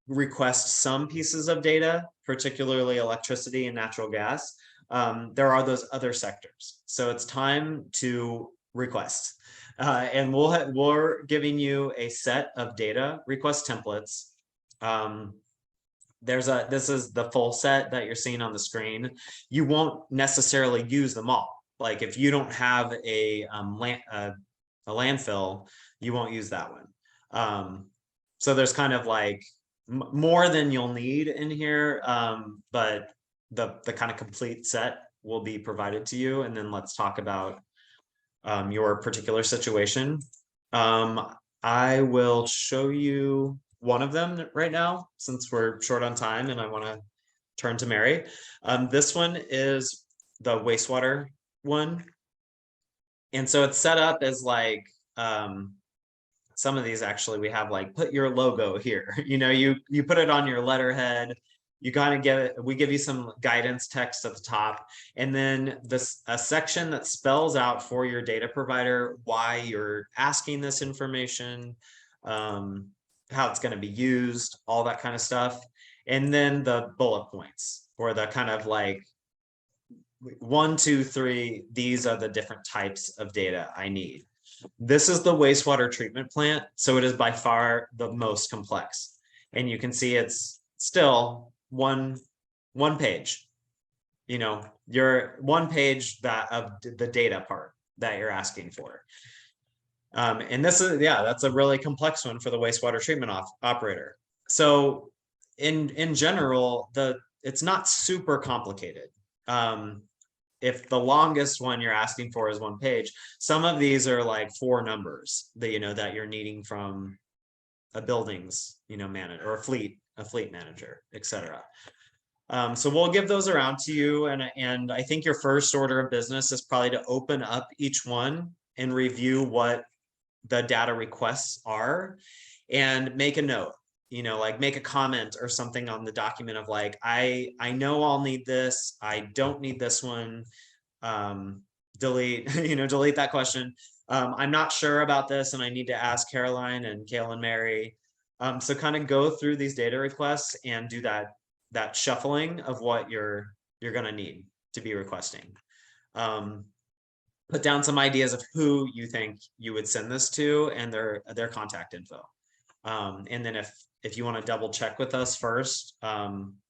request some pieces of data, particularly electricity and natural gas. There are those other sectors. So it's time to request. And we're giving you a set of data request templates. This is the full set that you're seeing on the screen. You won't necessarily use them all. Like if you don't have a landfill, you won't use that one. So there's kind of like more than you'll need in here, but the kind of complete set will be provided to you. And then let's talk about your particular situation. I will show you one of them right now, since we're short on time and I want to turn to Mary. This one is the wastewater one. And so it's set up as like, some of these actually we have like put your logo here, you know, you put it on your letterhead, you kind of get it, we give you some guidance text at the top, and then a section that spells out for your data provider why you're asking this information, how it's going to be used, all that kind of stuff. And then the bullet points, or the kind of like 1, 2, 3, these are the different types of data I need. This is the wastewater treatment plant, so it is by far the most complex. And you can see it's still one page, you know, your one page that of the data part that you're asking for. And this is, yeah, that's a really complex one for the wastewater treatment operator. So in general, it's not super complicated. If the longest one you're asking for is 1 page, some of these are like 4 numbers that, you know, that you're needing from a buildings, you know, manager or a fleet manager, etc. So we'll give those around to you, and I think your first order of business is probably to open up each one and review what the data requests are and make a note, you know, like make a comment or something on the document of like, I know I'll need this, I don't need this one, delete, delete that question. I'm not sure about this and I need to ask Caroline and Kale and Mary. So kind of go through these data requests and do that shuffling of what you're gonna need to be requesting. Put down some ideas of who you think you would send this to and their contact info. And then if you want to double check with us first,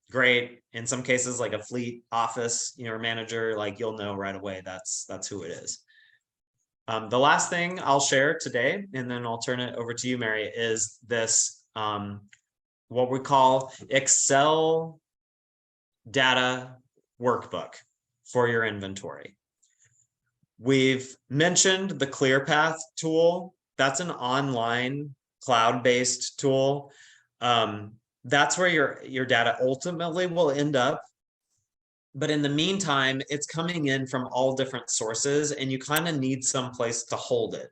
great. In some cases, like a fleet office, manager, like you'll know right away that's who it is. The last thing I'll share today, and then I'll turn it over to you, Mary, is this what we call Excel data workbook for your inventory. We've mentioned the ClearPath tool. That's an online cloud-based tool. That's where your data ultimately will end up. But in the meantime, it's coming in from all different sources and you kind of need some place to hold it.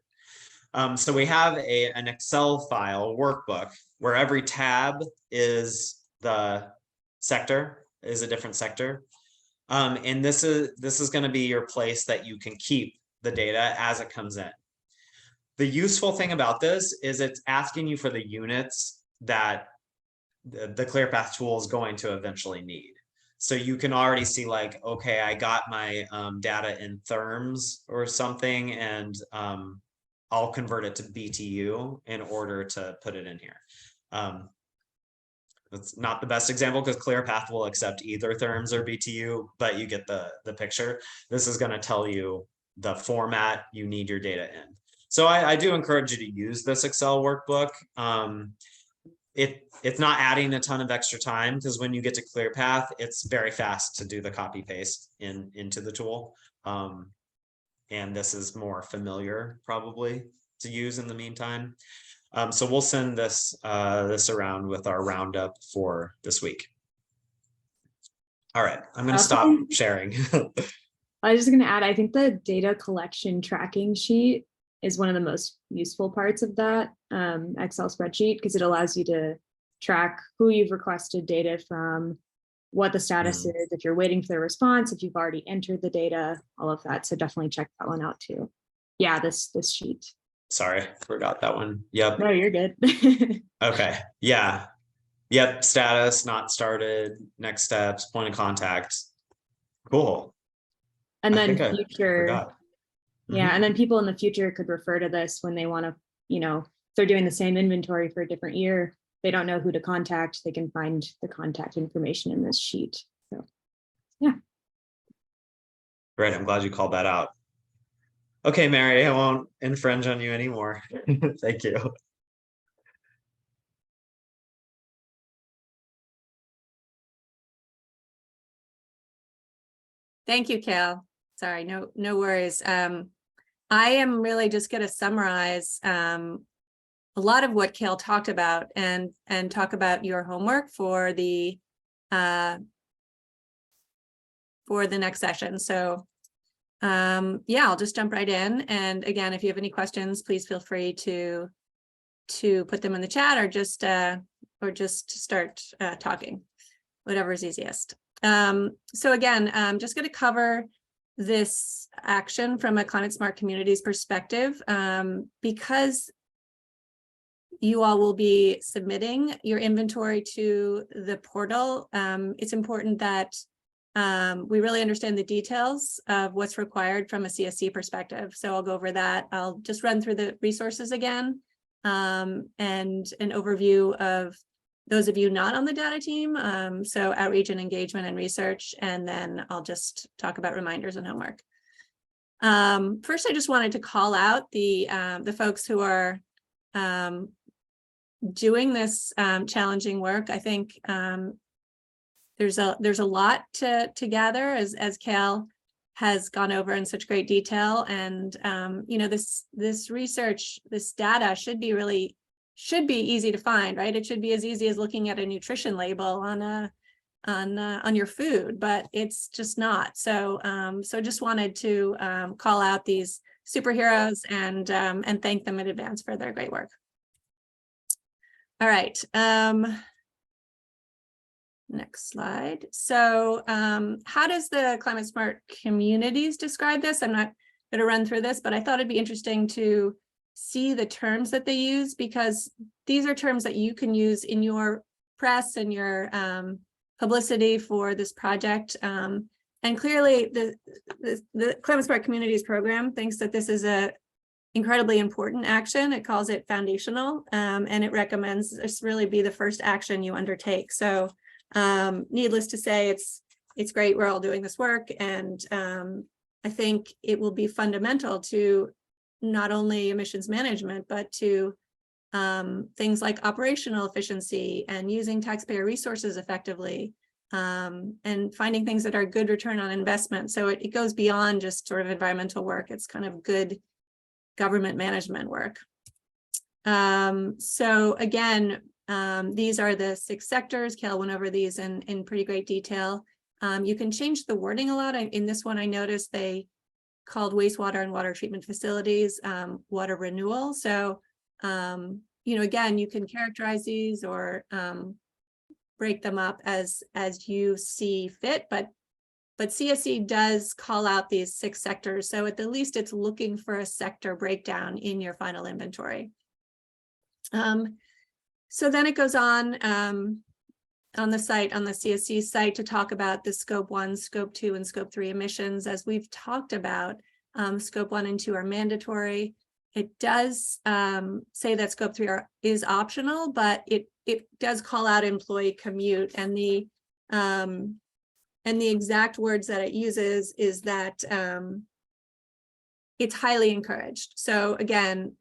So we have an Excel file workbook where every tab is the sector, is a different sector. And this is going to be your place that you can keep the data as it comes in. The useful thing about this is it's asking you for the units that the ClearPath tool is going to eventually need. So you can already see like, okay, I got my data in therms or something, and I'll convert it to BTU in order to put it in here. It's not the best example because ClearPath will accept either therms or BTU, but you get the picture. This is going to tell you the format you need your data in. So I do encourage you to use this Excel workbook. It's not adding a ton of extra time because when you get to ClearPath, it's very fast to do the copy paste into the tool. And this is more familiar probably to use in the meantime. So we'll send this around with our roundup for this week. All right, I'm going to stop sharing. I was just going to add, I think the data collection tracking sheet is one of the most useful parts of that Excel spreadsheet because it allows you to track who you've requested data from, what the status is, if you're waiting for the response, if you've already entered the data, all of that. So definitely check that one out too. Yeah, this sheet. Sorry, forgot that one. Yep. No, you're good. Okay. Yeah. Yep. Status, not started, next steps, point of contact. Cool. And then future. Yeah. Mhm. And then people in the future could refer to this when they want to, if they're doing the same inventory for a different year, they don't know who to contact, they can find the contact information in this sheet. So, yeah. Great. I'm glad you called that out. Okay, Mary, I won't infringe on you anymore. Thank you. Thank you, Kale. Sorry, no worries. I am really just going to summarize a lot of what Kale talked about and talk about your homework for the next session. So yeah, I'll just jump right in. And again, if you have any questions, please feel free to put them in the chat or just start talking, whatever is easiest. So again, I'm just going to cover this action from a Climate Smart Communities perspective, because you all will be submitting your inventory to the portal. It's important that we really understand the details of what's required from a CSC perspective. So I'll go over that. I'll just run through the resources again, and an overview of those of you not on the data team. So outreach and engagement and research, and then I'll just talk about reminders and homework. First, I just wanted to call out the folks who are doing this challenging work. I think there's a lot to gather, as Cal has gone over in such great detail, and this research, this data should be easy to find, right? It should be as easy as looking at a nutrition label on on your food, but it's just not. So so just wanted to call out these superheroes and thank them in advance for their great work. All right. Next slide. So how does the Climate Smart Communities describe this? I'm not going to run through this, but I thought it'd be interesting to see the terms that they use, because these are terms that you can use in your press and your publicity for this project. And clearly the Climate Smart Communities program thinks that this is a incredibly important action. It calls it foundational, and it recommends this really be the first action you undertake. So needless to say, it's great. We're all doing this work, and I think it will be fundamental to not only emissions management, but to things like operational efficiency and using taxpayer resources effectively, and finding things that are good return on investment. So it goes beyond just sort of environmental work. It's kind of good government management work. So again, these are the 6 sectors. Cal went over these in pretty great detail. You can change the wording a lot. In this one, I noticed they called wastewater and water treatment facilities water renewal. So, you know, again, you can characterize these or break them up as you see fit, but CSC does call out these 6 sectors. So at the least it's looking for a sector breakdown in your final inventory. So then it goes on the site, on the CSC site, to talk about the scope 1, scope 2, and scope 3 emissions. As we've talked about, scope 1 and 2 are mandatory. It does say that scope 3 is optional, but it does call out employee commute, and the exact words that it uses is that it's highly encouraged. So again,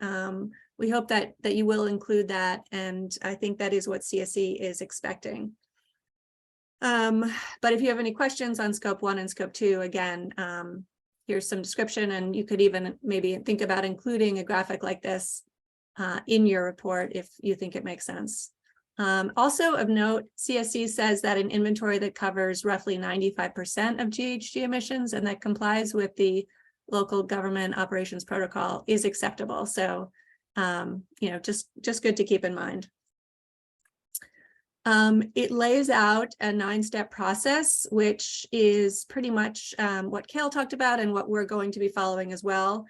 we hope that you will include that, and I think that is what CSE is expecting. But if you have any questions on scope 1 and scope 2, again, here's some description, and you could even maybe think about including a graphic like this in your report if you think it makes sense. Also of note, CSC says that an inventory that covers roughly 95% of GHG emissions and that complies with the local government operations protocol is acceptable. So, you know, just good to keep in mind. It lays out a 9-step process, which is pretty much what Kale talked about and what we're going to be following as well,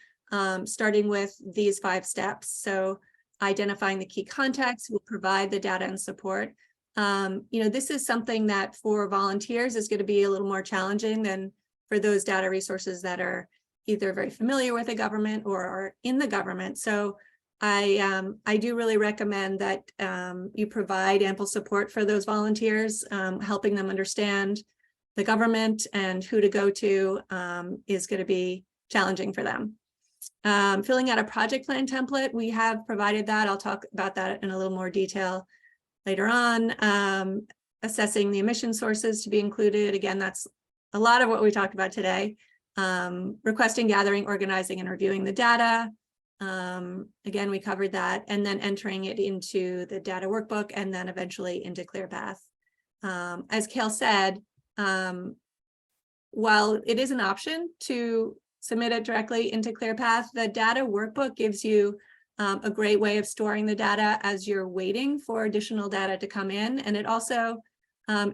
starting with these 5 steps. So identifying the key contacts will provide the data and support. You know, this is something that for volunteers is going to be a little more challenging than for those data resources that are either very familiar with the government or are in the government. So I do really recommend that you provide ample support for those volunteers. Helping them understand the government and who to go to is going to be challenging for them. Filling out a project plan template, we have provided that. I'll talk about that in a little more detail later on. Assessing the emission sources to be included. Again, that's a lot of what we talked about today. Requesting, gathering, organizing, and reviewing the data. Again, we covered that, and then entering it into the data workbook and then eventually into ClearPath. As Kale said, while it is an option to submit it directly into ClearPath, the data workbook gives you a great way of storing the data as you're waiting for additional data to come in. And it also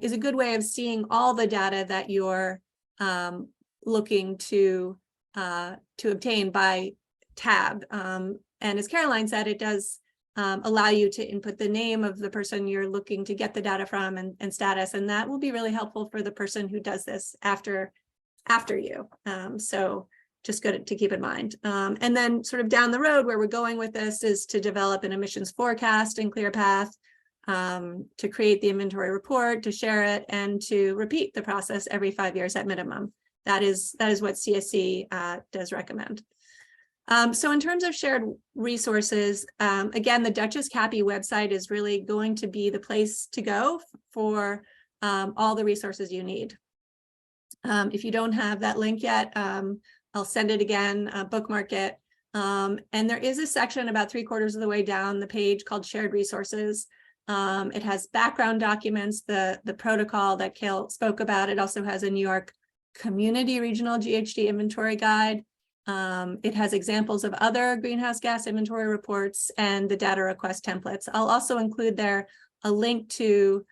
is a good way of seeing all the data that you're looking to obtain by tab. And as Caroline said, it does allow you to input the name of the person you're looking to get the data from and status, and that will be really helpful for the person who does this after you. So just good to keep in mind. And then sort of down the road where we're going with this is to develop an emissions forecast in ClearPath, to create the inventory report, to share it, and to repeat the process every 5 years at minimum. That is what CSC does recommend. So in terms of shared resources, again, the Duchess Cappy website is really going to be the place to go for all the resources you need. If you don't have that link yet, I'll send it again, bookmark it. And there is a section about 3/4 of the way down the page called shared resources. It has background documents, the protocol that Kale spoke about. It also has a New York Community Regional GHG Inventory Guide. It has examples of other greenhouse gas inventory reports and the data request templates. I'll also include there a link to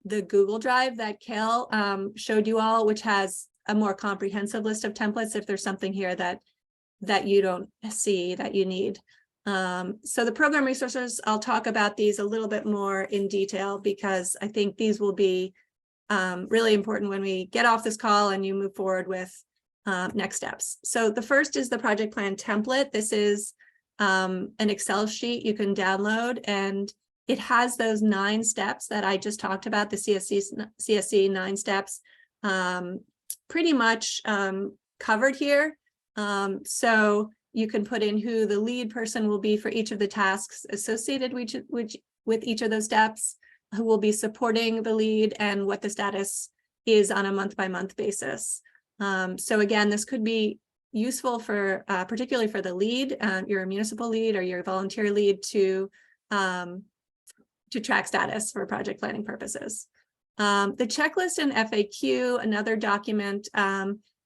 the Google Drive that Kale showed you all, which has a more comprehensive list of templates if there's something here that you don't see that you need. So the program resources, I'll talk about these a little bit more in detail because I think these will be really important when we get off this call and you move forward with next steps. So the first is the project plan template. This is an Excel sheet you can download, and it has those 9 steps that I just talked about, the CSC 9 steps, pretty much covered here. So you can put in who the lead person will be for each of the tasks associated with each of those steps, who will be supporting the lead, and what the status is on a month-by-month basis. So again, this could be useful for particularly for the lead, your municipal lead or your volunteer lead to track status for project planning purposes. The checklist and FAQ, another document.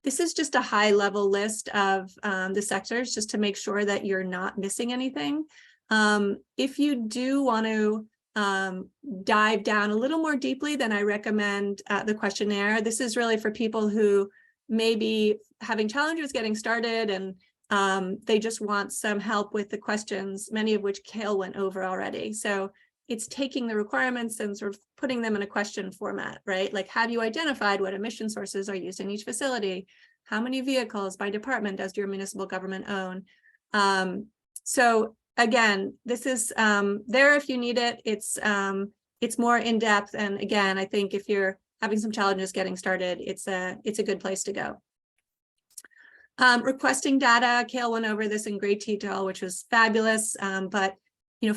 This is just a high-level list of the sectors, just to make sure that you're not missing anything. If you do want to dive down a little more deeply, then I recommend the questionnaire. This is really for people who may be having challenges getting started, and they just want some help with the questions, many of which Kale went over already. So it's taking the requirements and sort of putting them in a question format, right? Like, have you identified what emission sources are used in each facility? How many vehicles by department does your municipal government own? So again, this is there if you need it. It's more in depth, and again, I think if you're having some challenges getting started, it's a good place to go. Requesting data, Kale went over this in great detail, which was fabulous, but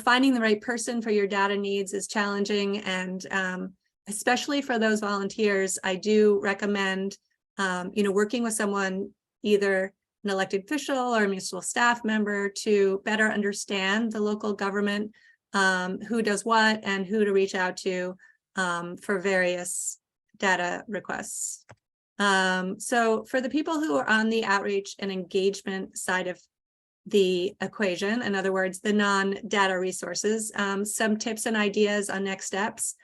finding the right person for your data needs is challenging, and especially for those volunteers, I do recommend working with someone, either an elected official or a municipal staff member, to better understand the local government, who does what and who to reach out to for various data requests. So for the people who are on the outreach and engagement side of the equation, in other words, the non-data resources, some tips and ideas on next steps.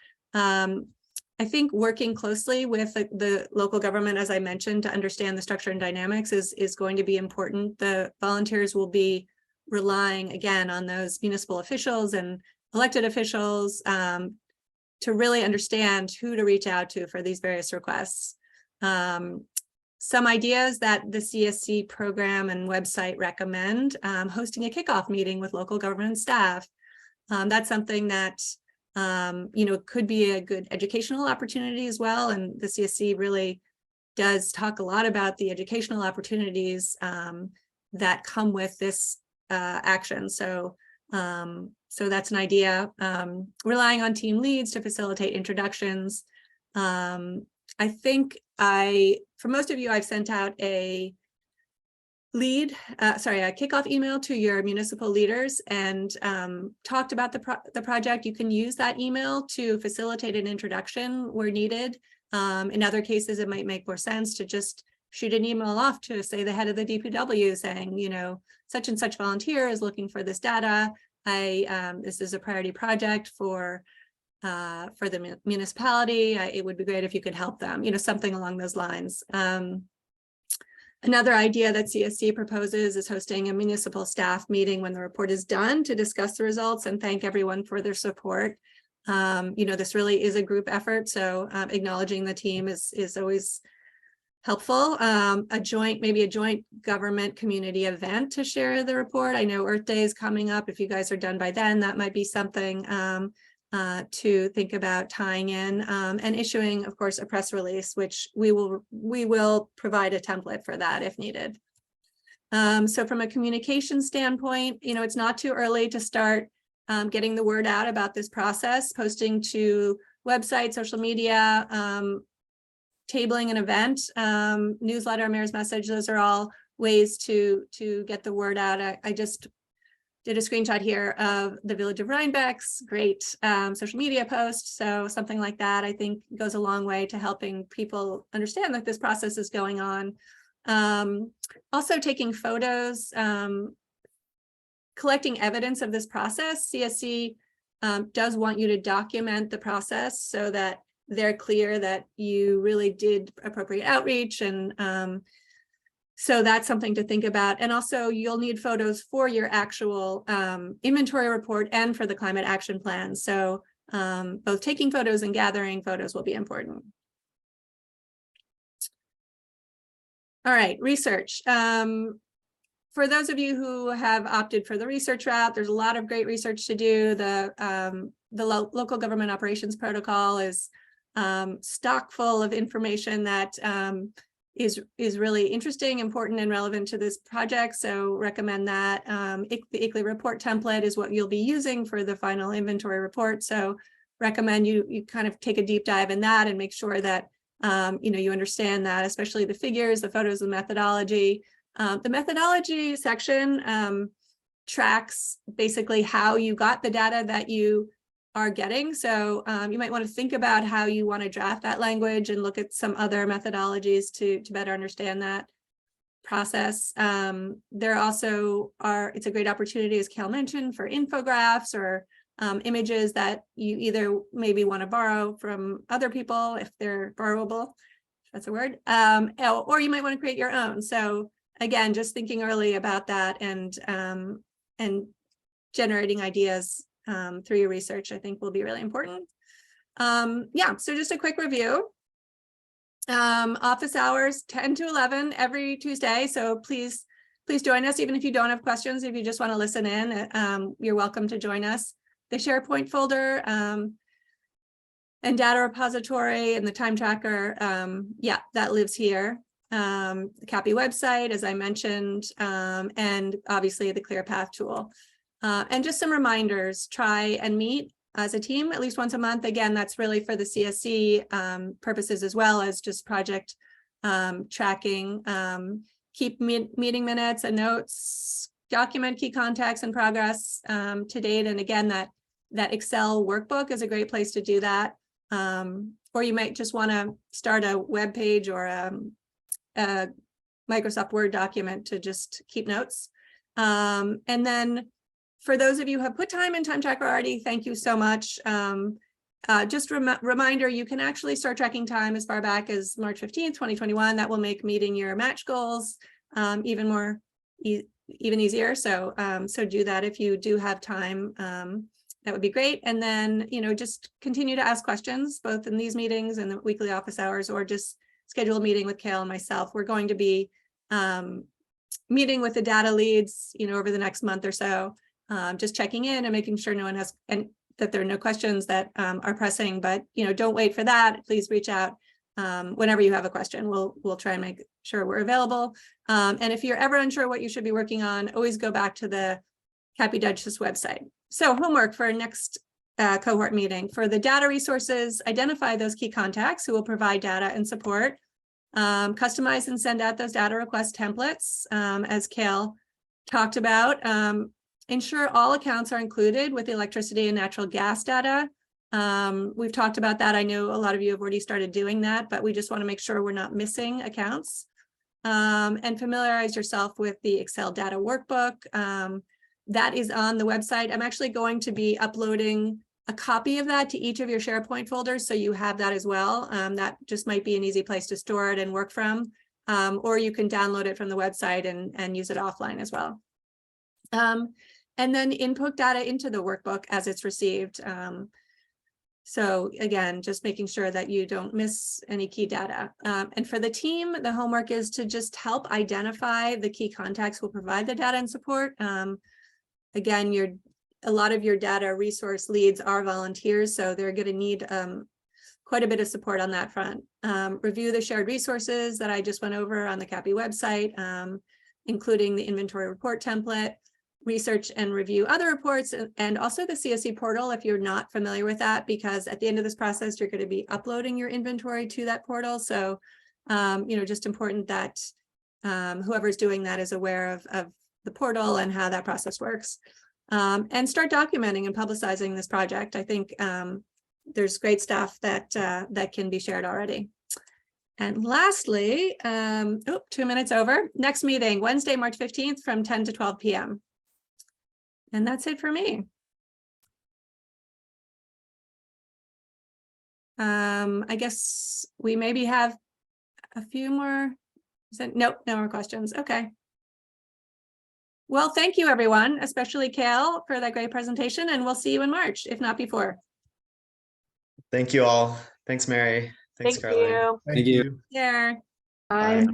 I think working closely with the local government, as I mentioned, to understand the structure and dynamics is going to be important. The volunteers will be relying, again, on those municipal officials and elected officials to really understand who to reach out to for these various requests. Some ideas that the CSC program and website recommend: hosting a kickoff meeting with local government staff. That's something that could be a good educational opportunity as well. And the CSC really does talk a lot about the educational opportunities that come with this action. So that's an idea. Relying on team leads to facilitate introductions. I think for most of you, I've sent out a kickoff email to your municipal leaders and talked about the project. You can use that email to facilitate an introduction where needed. In other cases, it might make more sense to just shoot an email off to, say, the head of the DPW saying, such and such volunteer is looking for this data. This is a priority project for the municipality. It would be great if you could help them, something along those lines. Another idea that CSC proposes is hosting a municipal staff meeting when the report is done to discuss the results and thank everyone for their support. This really is a group effort, so acknowledging the team is always helpful. Maybe a joint government community event to share the report. I know Earth Day is coming up. If you guys are done by then, that might be something to think about tying in, and issuing, of course, a press release, which we will provide a template for that if needed. So from a communication standpoint, it's not too early to start getting the word out about this process, posting to websites, social media, tabling an event, newsletter, mayor's message. Those are all ways to get the word out. I just did a screenshot here of the Village of Rhinebeck's great social media post. So something like that, I think, goes a long way to helping people understand that this process is going on. Also taking photos, collecting evidence of this process. CSC does want you to document the process so that they're clear that you really did appropriate outreach, and so that's something to think about. And also you'll need photos for your actual inventory report and for the climate action plan. So both taking photos and gathering photos will be important. All right, research. For those of you who have opted for the research route, there's a lot of great research to do. The local government operations protocol is stock full of information that is really interesting, important, and relevant to this project. So recommend that. The ICLEI report template is what you'll be using for the final inventory report. So recommend you kind of take a deep dive in that and make sure that you understand that, especially the figures, the photos, the methodology. The methodology section tracks basically how you got the data that you are getting. So you might want to think about how you want to draft that language and look at some other methodologies to better understand that process. There also it's a great opportunity, as Cal mentioned, for infographics or images that you either maybe want to borrow from other people if they're borrowable, if that's a word, or you might want to create your own. So again, just thinking early about that and generating ideas through your research, I think will be really important. Yeah, so just a quick review. Office hours 10 to 11 every Tuesday. So please join us, even if you don't have questions. If you just want to listen in, you're welcome to join us. The SharePoint folder and data repository and the time tracker, yeah, that lives here. The CAPI website, as I mentioned, and obviously the ClearPath tool. And just some reminders, try and meet as a team at least once a month. Again, that's really for the CSC purposes as well as just project tracking. Keep meeting minutes and notes, document key contacts and progress to date. And again, that Excel workbook is a great place to do that. Or you might just want to start a web page or a Microsoft Word document to just keep notes. And then for those of you who have put time in Time Tracker already, thank you so much. Just reminder, you can actually start tracking time as far back as March 15th, 2021. That will make meeting your match goals even easier. So so do that if you do have time. That would be great. And then, just continue to ask questions, both in these meetings and the weekly office hours, or just schedule a meeting with Kale and myself. We're going to be meeting with the data leads, over the next month or so, just checking in and making sure no one has, and that there are no questions that are pressing, but, don't wait for that. Please reach out whenever you have a question. We'll try and make sure we're available. And if you're ever unsure what you should be working on, always go back to the CAPI Digest website. So homework for our next cohort meeting. For the data resources, identify those key contacts who will provide data and support. Customize and send out those data request templates, as Kale talked about. Ensure all accounts are included with the electricity and natural gas data. We've talked about that. I know a lot of you have already started doing that, but we just want to make sure we're not missing accounts. And familiarize yourself with the Excel data workbook. That is on the website. I'm actually going to be uploading a copy of that to each of your SharePoint folders, so you have that as well. That just might be an easy place to store it and work from, or you can download it from the website and use it offline as well. And then input data into the workbook as it's received. So again, just making sure that you don't miss any key data. And for the team, the homework is to just help identify the key contacts who will provide the data and support. Again, a lot of your data resource leads are volunteers, so they're going to need quite a bit of support on that front. Review the shared resources that I just went over on the CAPI website, including the inventory report template. Research and review other reports, and also the CSC portal if you're not familiar with that, because at the end of this process, you're going to be uploading your inventory to that portal. So, just important that whoever's doing that is aware of the portal and how that process works. and start documenting and publicizing this project. I think there's great stuff that that can be shared already. And lastly, 2 minutes over. Next meeting, Wednesday, March 15th from 10 to 12 p.m. And that's it for me. I guess we maybe have a few more. Nope, no more questions. Okay. Well, thank you, everyone, especially Kale, for that great presentation, and we'll see you in March, if not before. Thank you all. Thanks, Mary. Thanks, Thank Caroline. you. Thank you. Yeah. Bye. Bye.